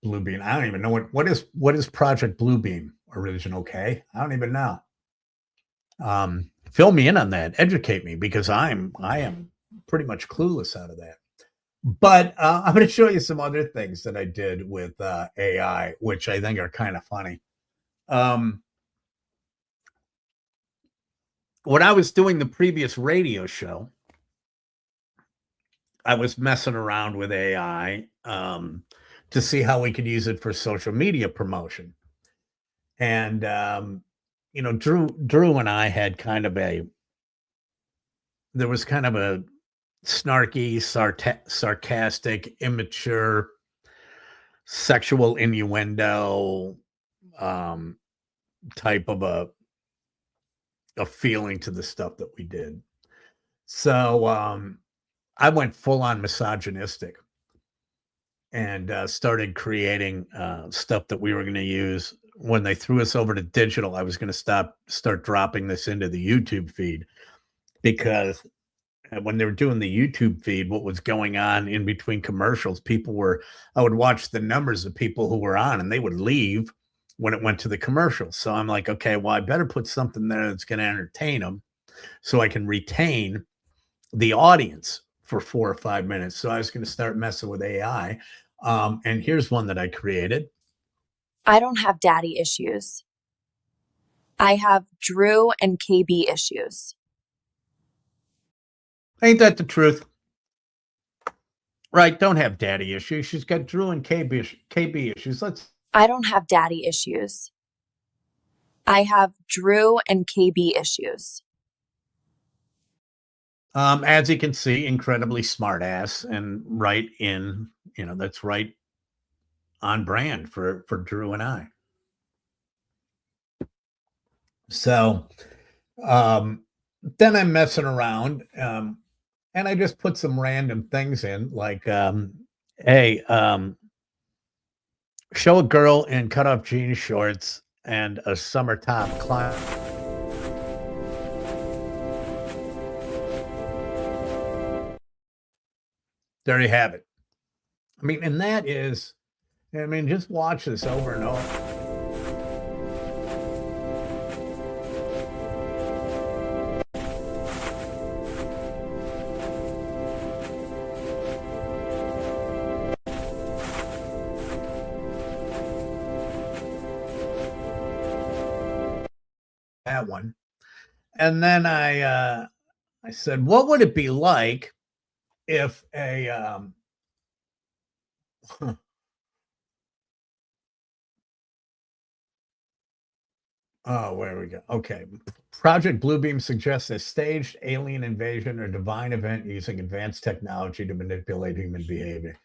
Bluebeam. I don't even know what is Project Bluebeam, Original K. I don't even know. Fill me in on that. Educate me because I am pretty much clueless out of that. But I'm going to show you some other things that I did with AI, which I think are kind of funny. when I was doing the previous radio show, I was messing around with AI to see how we could use it for social media promotion. And Drew and I had there was kind of a snarky, sarcastic, immature, sexual innuendo type of a feeling to the stuff that we did. So I went full on misogynistic and started creating stuff that we were going to use. When they threw us over to digital, I was going to start dropping this into the YouTube feed, because when they were doing the YouTube feed, what was going on in between commercials, I would watch the numbers of people who were on, and they would leave when it went to the commercials. So I'm like, okay, well, I better put something there that's going to entertain them so I can retain the audience for 4 or 5 minutes. So I was going to start messing with AI. And here's one that I created. I don't have daddy issues. I have Drew and KB issues. Ain't that the truth? Right, don't have daddy issues. She's got Drew and KB issues. I don't have daddy issues. I have Drew and KB issues. As you can see, incredibly smart ass and right in, that's right on brand for Drew and I. So then I'm messing around and I just put some random things in, like, hey, show a girl in cutoff jean shorts and a summer top climb. There you have it. I mean, and that is, just watch this over and over. That one. And then I said, what would it be like if a oh, where we go. Okay. Project Bluebeam suggests a staged alien invasion or divine event using advanced technology to manipulate human behavior.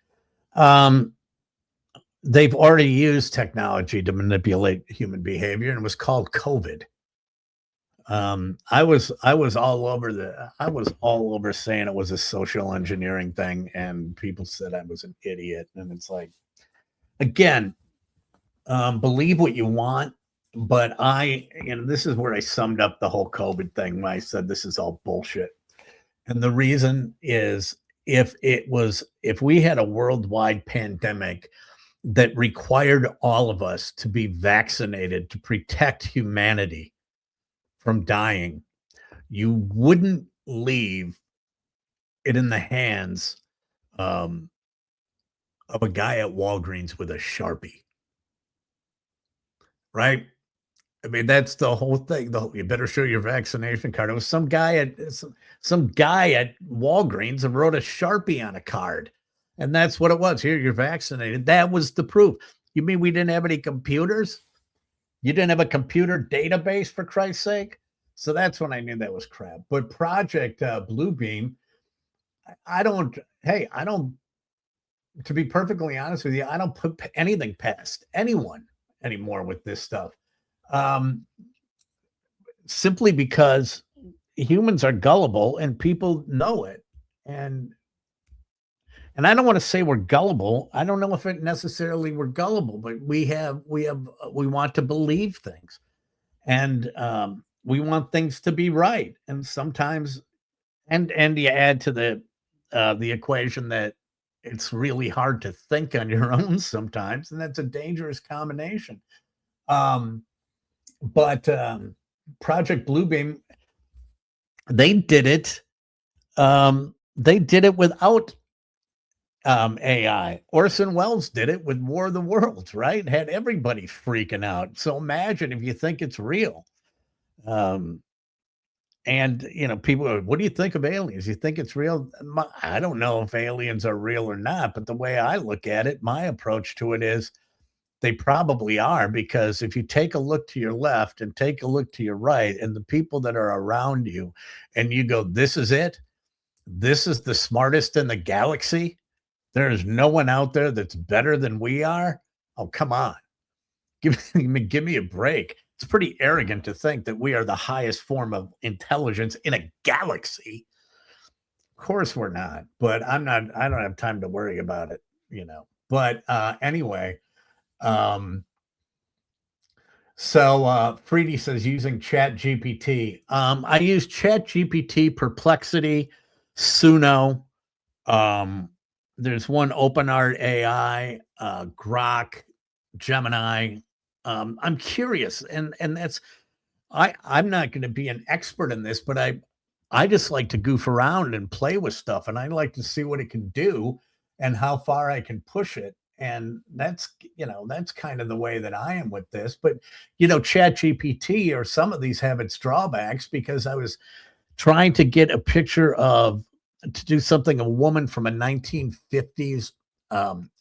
They've already used technology to manipulate human behavior, and it was called COVID. I was all over saying it was a social engineering thing, and people said I was an idiot. And it's like, again, believe what you want, but this is where I summed up the whole COVID thing when I said this is all bullshit. And the reason is, if we had a worldwide pandemic that required all of us to be vaccinated to protect humanity from dying, you wouldn't leave it in the hands of a guy at Walgreens with a Sharpie, right? I mean, that's the whole thing. You better show your vaccination card. It was some guy at Walgreens and wrote a Sharpie on a card, and that's what it was. Here, you're vaccinated. That was the proof. You mean we didn't have any computers? You didn't have a computer database, for Christ's sake? So that's when I knew that was crap. But Project Bluebeam, to be perfectly honest with you, I don't put anything past anyone anymore with this stuff. Simply because humans are gullible and people know it. And I don't want to say we're gullible. I don't know if it necessarily we're gullible, but we want to believe things. And we want things to be right. And sometimes, and you add to the equation that it's really hard to think on your own sometimes, and that's a dangerous combination. But Project Bluebeam, they did it. They did it without AI. Orson Welles did it with War of the Worlds, right? Had everybody freaking out. So imagine if you think it's real. And And, people are, what do you think of aliens? You think it's real? I don't know if aliens are real or not, but the way I look at it, my approach to it is they probably are, because if you take a look to your left and take a look to your right and the people that are around you and you go, this is it. This is the smartest in the galaxy. There's no one out there that's better than we are. Oh, come on. Give me a break. It's pretty arrogant to think that we are the highest form of intelligence in a galaxy. Of course we're not, but I don't have time to worry about it, But anyway, so Freedy says using Chat GPT. I use Chat GPT, Perplexity, Suno. There's one OpenArt AI, Grok, Gemini. I'm curious, and that's I'm not going to be an expert in this, but I just like to goof around and play with stuff, and I like to see what it can do and how far I can push it. And that's kind of the way that I am with this. But Chat GPT or some of these have its drawbacks, because I was trying to get a picture to do something, a woman from a 1950s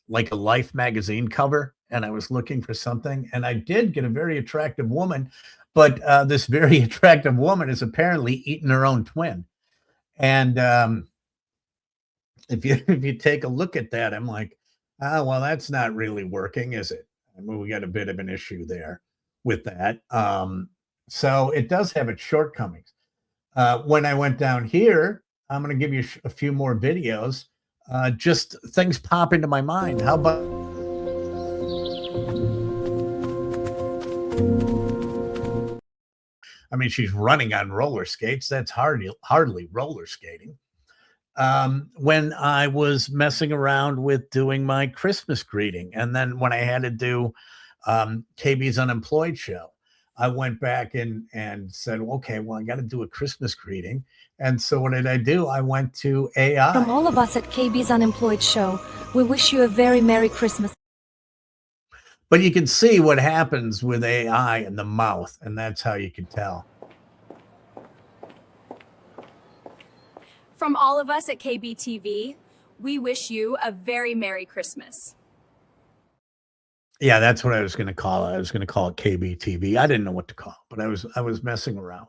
like a Life magazine cover, and I was looking for something, and I did get a very attractive woman, but this very attractive woman is apparently eating her own twin. And if you take a look at that, I'm like, well, that's not really working, is it? I mean, we got a bit of an issue there with that. So it does have its shortcomings. When I went down here, I'm going to give you a few more videos. Just things pop into my mind. How about she's running on roller skates. That's hardly roller skating. When I was messing around with doing my Christmas greeting, and then when I had to do KB's Unemployed show, I went back and said, okay, well, I got to do a Christmas greeting. And so what did I do? I went to AI. From all of us at KB's Unemployed show, we wish you a very Merry Christmas. But you can see what happens with AI in the mouth, and that's how you can tell. From all of us at KBTV, we wish you a very Merry Christmas. Yeah, that's what I was going to call it. I was going to call it KBTV. I didn't know what to call it, but I was messing around.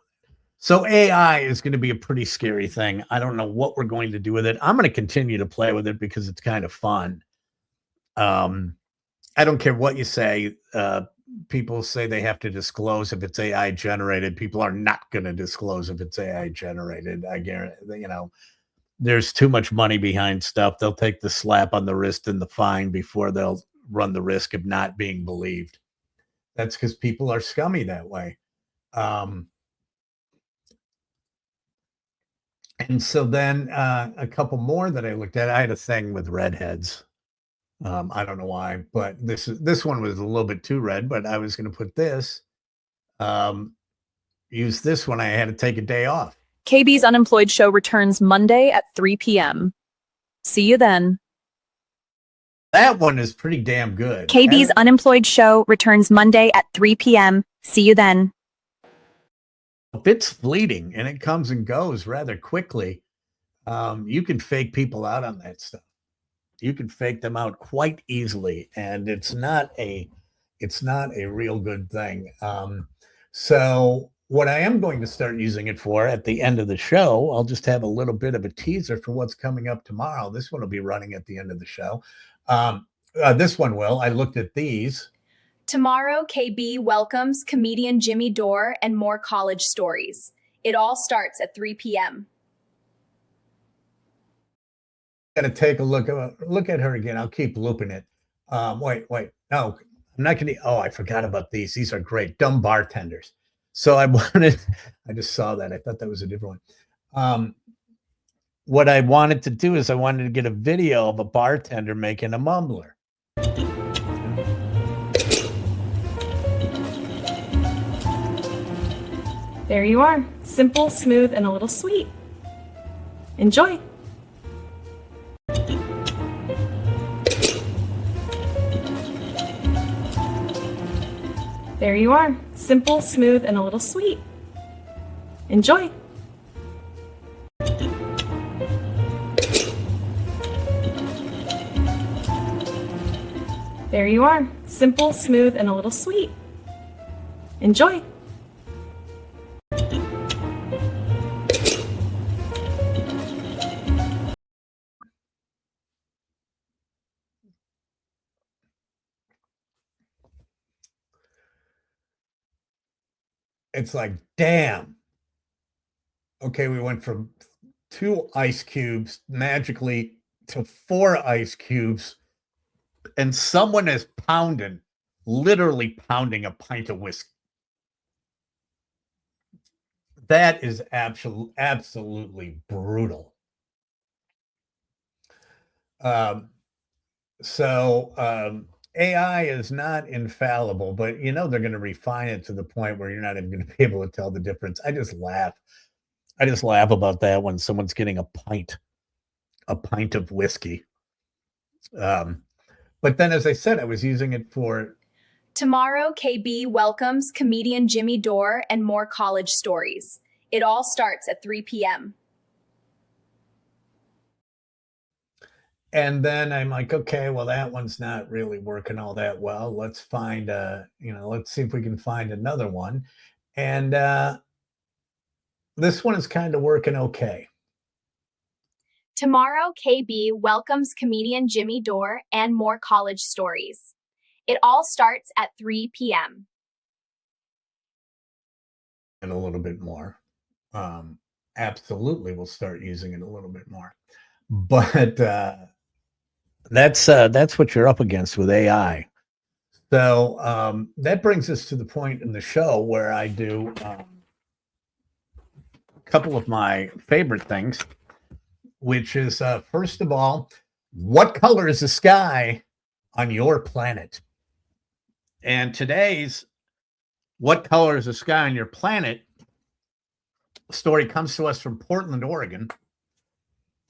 So AI is going to be a pretty scary thing. I don't know what we're going to do with it. I'm going to continue to play with it because it's kind of fun. I don't care what you say. People say they have to disclose if it's AI generated. People are not going to disclose if it's AI generated. I guarantee, there's too much money behind stuff. They'll take the slap on the wrist and the fine before they'll run the risk of not being believed. That's because people are scummy that way. And so then a couple more that I looked at, I had a thing with redheads. I don't know why, but this one was a little bit too red, but I was going to put this, use this when I had to take a day off. KB's Unemployed show returns Monday at 3 p.m. See you then. That one is pretty damn good. KB's Unemployed show returns Monday at 3 p.m. See you then. If it's fleeting and it comes and goes rather quickly, you can fake people out on that stuff. You can fake them out quite easily, and it's not a real good thing. So what I am going to start using it for at the end of the show, I'll just have a little bit of a teaser for what's coming up tomorrow. This one will be running at the end of the show. This one will. I looked at these. Tomorrow, KB welcomes comedian Jimmy Dore and more college stories. It all starts at 3 p.m. Going to take a look at her again. I'll keep looping it. Wait. No, I'm not going to. Oh, I forgot about these. These are great. Dumb bartenders. So I just saw that. I thought that was a different one. What I wanted to do is I wanted to get a video of a bartender making a mumbler. There you are. Simple, smooth, and a little sweet. Enjoy. There you are. Simple, smooth, and a little sweet. Enjoy. There you are. Simple, smooth, and a little sweet. Enjoy. It's like, damn. Okay, we went from 2 ice cubes magically to 4 ice cubes, and someone is literally pounding a pint of whiskey. That is absolutely brutal. AI is not infallible, but they're going to refine it to the point where you're not even going to be able to tell the difference. I just laugh about that when someone's getting a pint of whiskey. But then, as I said, I was using it for. Tomorrow, KB welcomes comedian Jimmy Dore and more college stories. It all starts at 3 p.m. And then I'm like, okay, well, that one's not really working all that well. Let's find, let's see if we can find another one. And this one is kind of working okay. Tomorrow, KB welcomes comedian Jimmy Dore and more college stories. It all starts at 3 p.m. And a little bit more. Absolutely, we'll start using it a little bit more. But that's what you're up against with AI. So that brings us to the point in the show where I do a couple of my favorite things, which is, first of all, what color is the sky on your planet? And today's what color is the sky on your planet story comes to us from Portland, Oregon.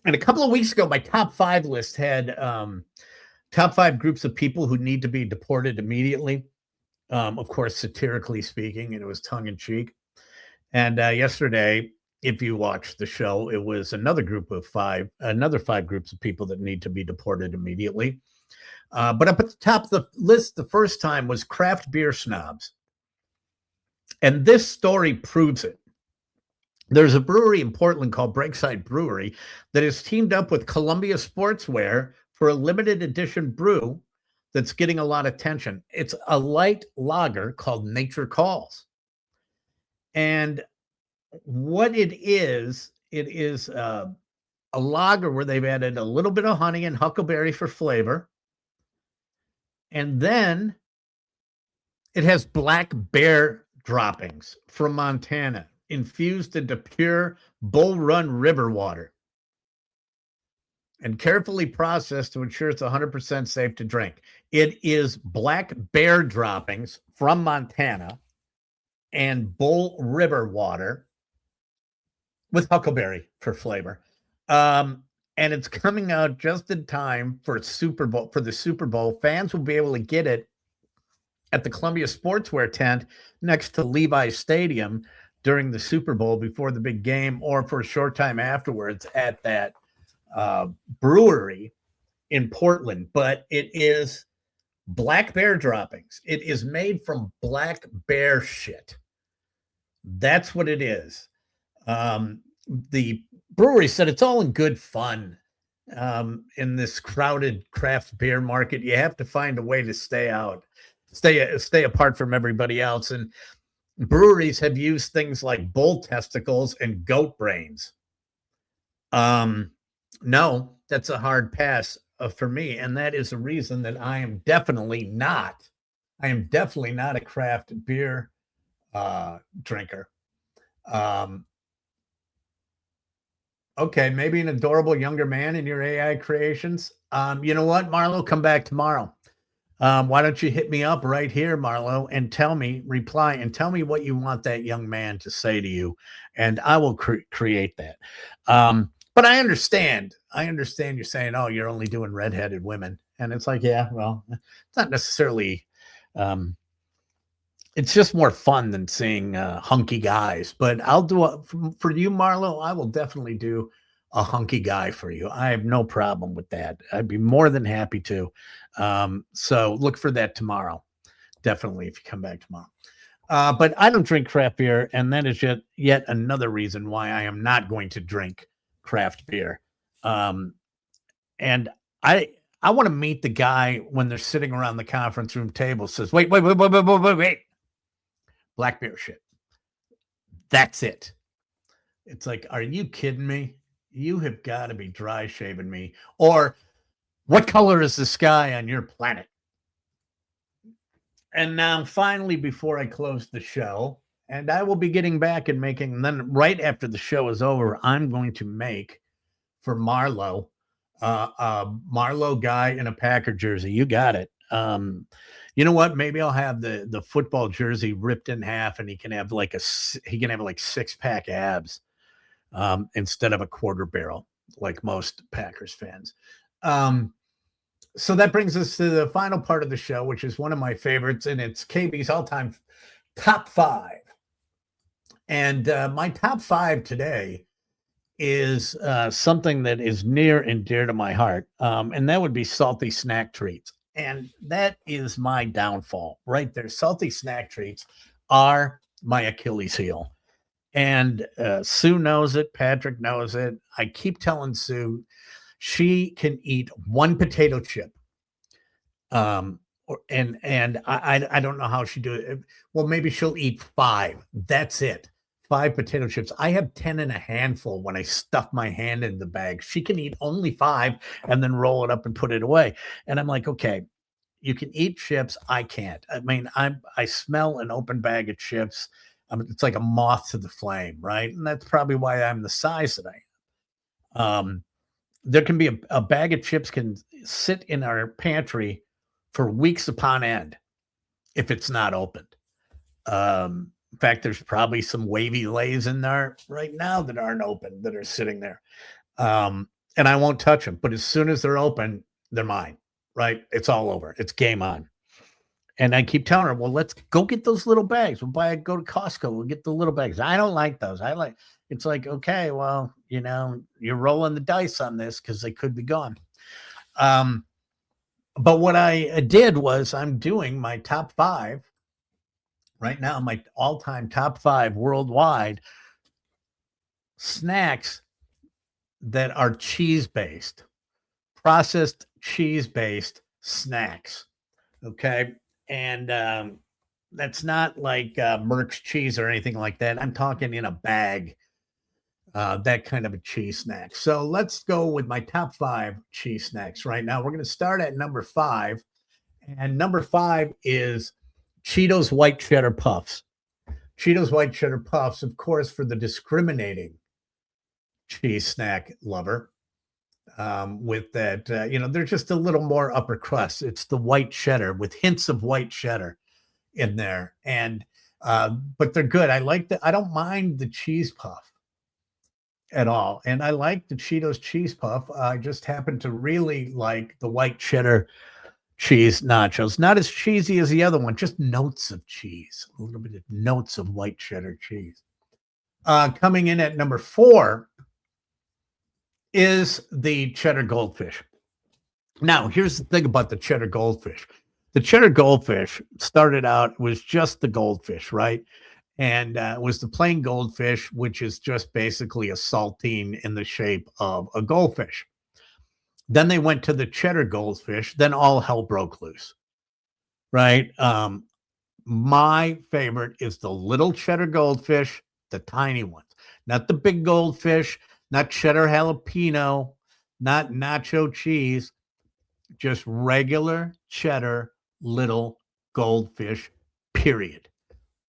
And a couple of weeks ago, my top 5 list had top 5 groups of people who need to be deported immediately. Of course, satirically speaking, and it was tongue in cheek. And yesterday, if you watched the show, it was another 5 groups of people that need to be deported immediately. But up at the top of the list the first time was craft beer snobs. And this story proves it. There's a brewery in Portland called Breakside Brewery that has teamed up with Columbia Sportswear for a limited edition brew that's getting a lot of attention. It's a light lager called Nature Calls. And what it is a lager where they've added a little bit of honey and huckleberry for flavor. And then it has black bear droppings from Montana, infused into pure Bull Run river water and carefully processed to ensure it's 100% safe to drink. It is black bear droppings from Montana and Bull River water with huckleberry for flavor. And it's coming out just in time for the Super Bowl. Fans will be able to get it at the Columbia Sportswear tent next to Levi's Stadium during the Super Bowl before the big game, or for a short time afterwards at that brewery in Portland. But it is black bear droppings. It is made from black bear shit. That's what it is. The brewery said it's all in good fun. In this crowded craft beer market, you have to find a way to stay apart from everybody else. And breweries have used things like bull testicles and goat brains. No, that's a hard pass for me. And that is the reason that I am definitely not a craft beer drinker. Okay, maybe an adorable younger man in your AI creations. You know what, Marlo? Come back tomorrow. Why don't you hit me up right here, Marlo, and reply and tell me what you want that young man to say to you, and I will create that. But I understand you're saying, oh, you're only doing redheaded women. And it's like, yeah, well, it's not necessarily, it's just more fun than seeing hunky guys. But I'll do for you, Marlo, I will definitely do a hunky guy for you. I have no problem with that. I'd be more than happy to. So look for that tomorrow. Definitely, if you come back tomorrow. But I don't drink craft beer, and that is yet another reason why I am not going to drink craft beer. And I want to meet the guy when they're sitting around the conference room table, says, wait. Black beer shit. That's it. It's like, are you kidding me? You have got to be dry shaving me. Or what color is the sky on your planet? And now, finally, before I close the show, and I will be getting back and making, and then right after the show is over, I'm going to make for Marlo, Marlo guy in a Packer jersey. You got it. You know what? Maybe I'll have the football jersey ripped in half, and he can have like 6-pack abs instead of a quarter barrel, like most Packers fans. So that brings us to the final part of the show, which is one of my favorites, and it's KB's all-time top 5. And my top 5 today is something that is near and dear to my heart, and that would be salty snack treats. And that is my downfall right there. Salty snack treats are my Achilles heel. And Sue knows it. Patrick knows it. I keep telling Sue she can eat one potato chip. And I don't know how she do it. Well, maybe she'll eat 5. That's it. 5 potato chips. I have 10 in a handful when I stuff my hand in the bag. She can eat only 5 and then roll it up and put it away. And I'm like, okay, you can eat chips. I can't. I mean, I smell an open bag of chips. It's like a moth to the flame, right? And that's probably why I'm the size that I am. There can be a bag of chips can sit in our pantry for weeks upon end if it's not opened. In fact, there's probably some wavy lays in there right now that aren't open that are sitting there. And I won't touch them. But as soon as they're open, they're mine, right? It's all over. It's game on. And I keep telling her, well, let's go get those little bags. We'll go to Costco. We'll get the little bags. I don't like those. It's like, okay, well, you're rolling the dice on this because they could be gone. But what I did was I'm doing my top 5 right now, my all-time top 5 worldwide snacks that are cheese-based, processed cheese-based snacks. Okay. And that's not like Merck's cheese or anything like that. I'm talking in a bag, that kind of a cheese snack. So let's go with my top 5 cheese snacks right now. We're going to start at number 5. And number 5 is Cheetos White Cheddar Puffs. Cheetos White Cheddar Puffs, of course, for the discriminating cheese snack lover. With that, they're just a little more upper crust. It's the white cheddar with hints of white cheddar in there. And, but they're good. I don't mind the cheese puff at all. And I like the Cheetos cheese puff. I just happen to really like the white cheddar cheese nachos. Not as cheesy as the other one, just notes of cheese, a little bit of notes of white cheddar cheese. Coming in at number 4 is the cheddar goldfish. Now, here's the thing about the cheddar goldfish. The cheddar goldfish started out, was just the goldfish, right? And it was the plain goldfish, which is just basically a saltine in the shape of a goldfish. Then they went to the cheddar goldfish. Then all hell broke loose, right? My favorite is the little cheddar goldfish, the tiny ones, not the big goldfish, not cheddar jalapeno, not nacho cheese, just regular cheddar little goldfish, period.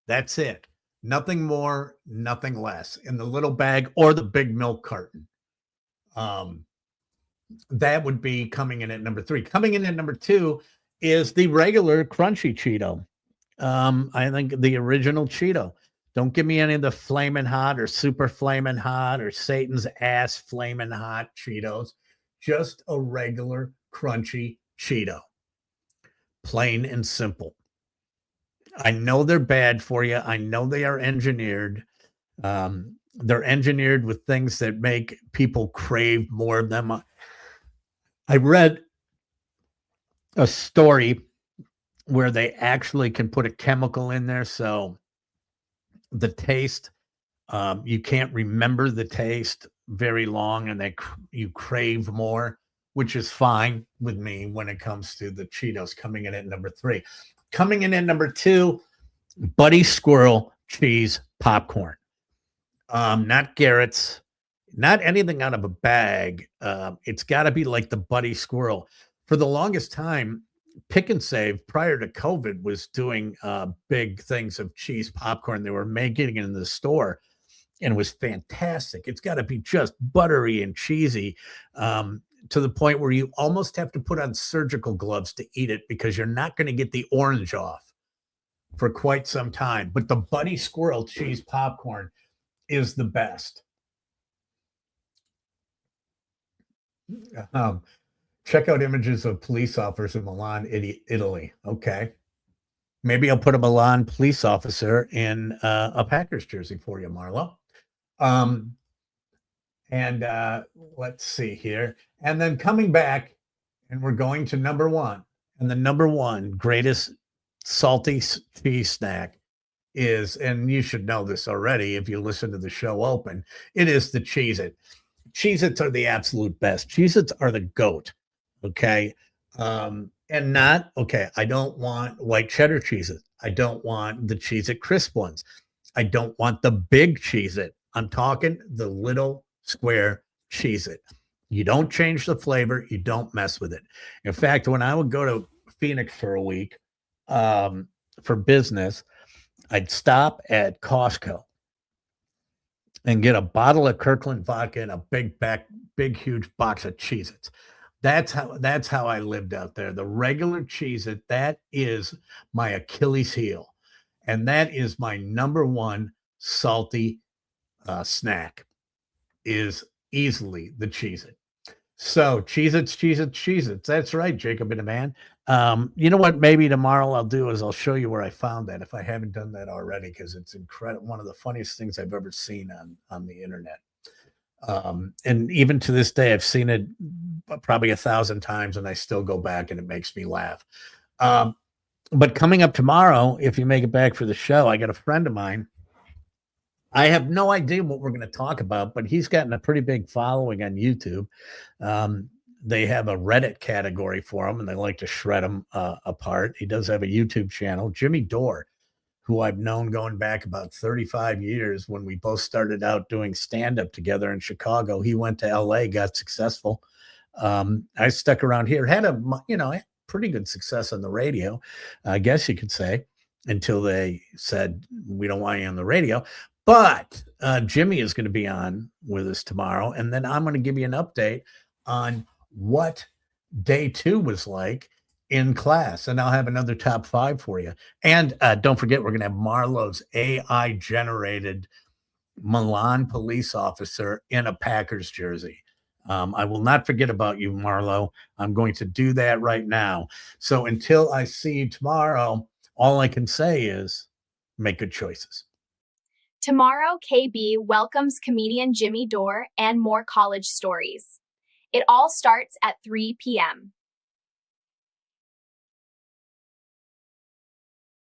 That's it. Nothing more, nothing less in the little bag or the big milk carton. That would be coming in at number 3. Coming in at number 2 is the regular crunchy Cheeto. I think the original Cheeto. Don't give me any of the flaming hot or super flaming hot or Satan's ass flaming hot Cheetos. Just a regular crunchy Cheeto. Plain and simple. I know they're bad for you. I know they are engineered. They're engineered with things that make people crave more of them. I read a story where they actually can put a chemical in there, so the taste, you can't remember the taste very long, and you crave more, which is fine with me when it comes to the Cheetos coming in at number 3. Coming in at number 2, Buddy Squirrel cheese popcorn. Not Garrett's, not anything out of a bag. It's got to be like the Buddy Squirrel. For the longest time, Pick and Save prior to COVID was doing big things of cheese popcorn. They were making it in the store, and it was fantastic. It's got to be just buttery and cheesy, to the point where you almost have to put on surgical gloves to eat it because you're not going to get the orange off for quite some time. But the Buddy Squirrel cheese popcorn is the best. Check out images of police officers in Milan, Italy. Okay. Maybe I'll put a Milan police officer in a Packers jersey for you, Marlo. Let's see here. And then coming back, and we're going to number 1. And the number 1 greatest salty cheese snack is, and you should know this already if you listen to the show open, it is the Cheez-It. Cheez-Its are the absolute best. Cheez-Its are the GOAT. Okay. And not, okay, I don't want white cheddar Cheez-It. I don't want the Cheez-It crisp ones. I don't want the big Cheez-It. I'm talking the little square Cheez-It. You don't change the flavor. You don't mess with it. In fact, when I would go to Phoenix for a week for business, I'd stop at Costco and get a bottle of Kirkland vodka and a big, huge box of Cheez-Its. That's how I lived out there. The regular Cheez-It, that is my Achilles heel. And that is my number 1 salty snack, is easily the Cheez-It. So Cheez-Its, Cheez-Its, Cheez-Its. That's right, Jacob and a man. You know what maybe tomorrow I'll do is I'll show you where I found that if I haven't done that already, because it's incredible. One of the funniest things I've ever seen on the internet. And even to this day, I've seen it probably 1,000 times, and I still go back and it makes me laugh. But coming up tomorrow, if you make it back for the show, I got a friend of mine. I have no idea what we're going to talk about, but he's gotten a pretty big following on YouTube. They have a Reddit category for him, and they like to shred him apart. He does have a YouTube channel, Jimmy Dore, who I've known going back about 35 years when we both started out doing stand-up together in Chicago. He went to LA, got successful. I stuck around here, had a pretty good success on the radio, I guess you could say, until they said, we don't want you on the radio. But Jimmy is going to be on with us tomorrow, and then I'm going to give you an update on what day 2 was like in class, and I'll have another top 5 for you. And don't forget, we're going to have Marlo's AI-generated Milan police officer in a Packers jersey. I will not forget about you, Marlo. I'm going to do that right now. So until I see you tomorrow, all I can say is make good choices. Tomorrow, KB welcomes comedian Jimmy Dore and more college stories. It all starts at 3 p.m.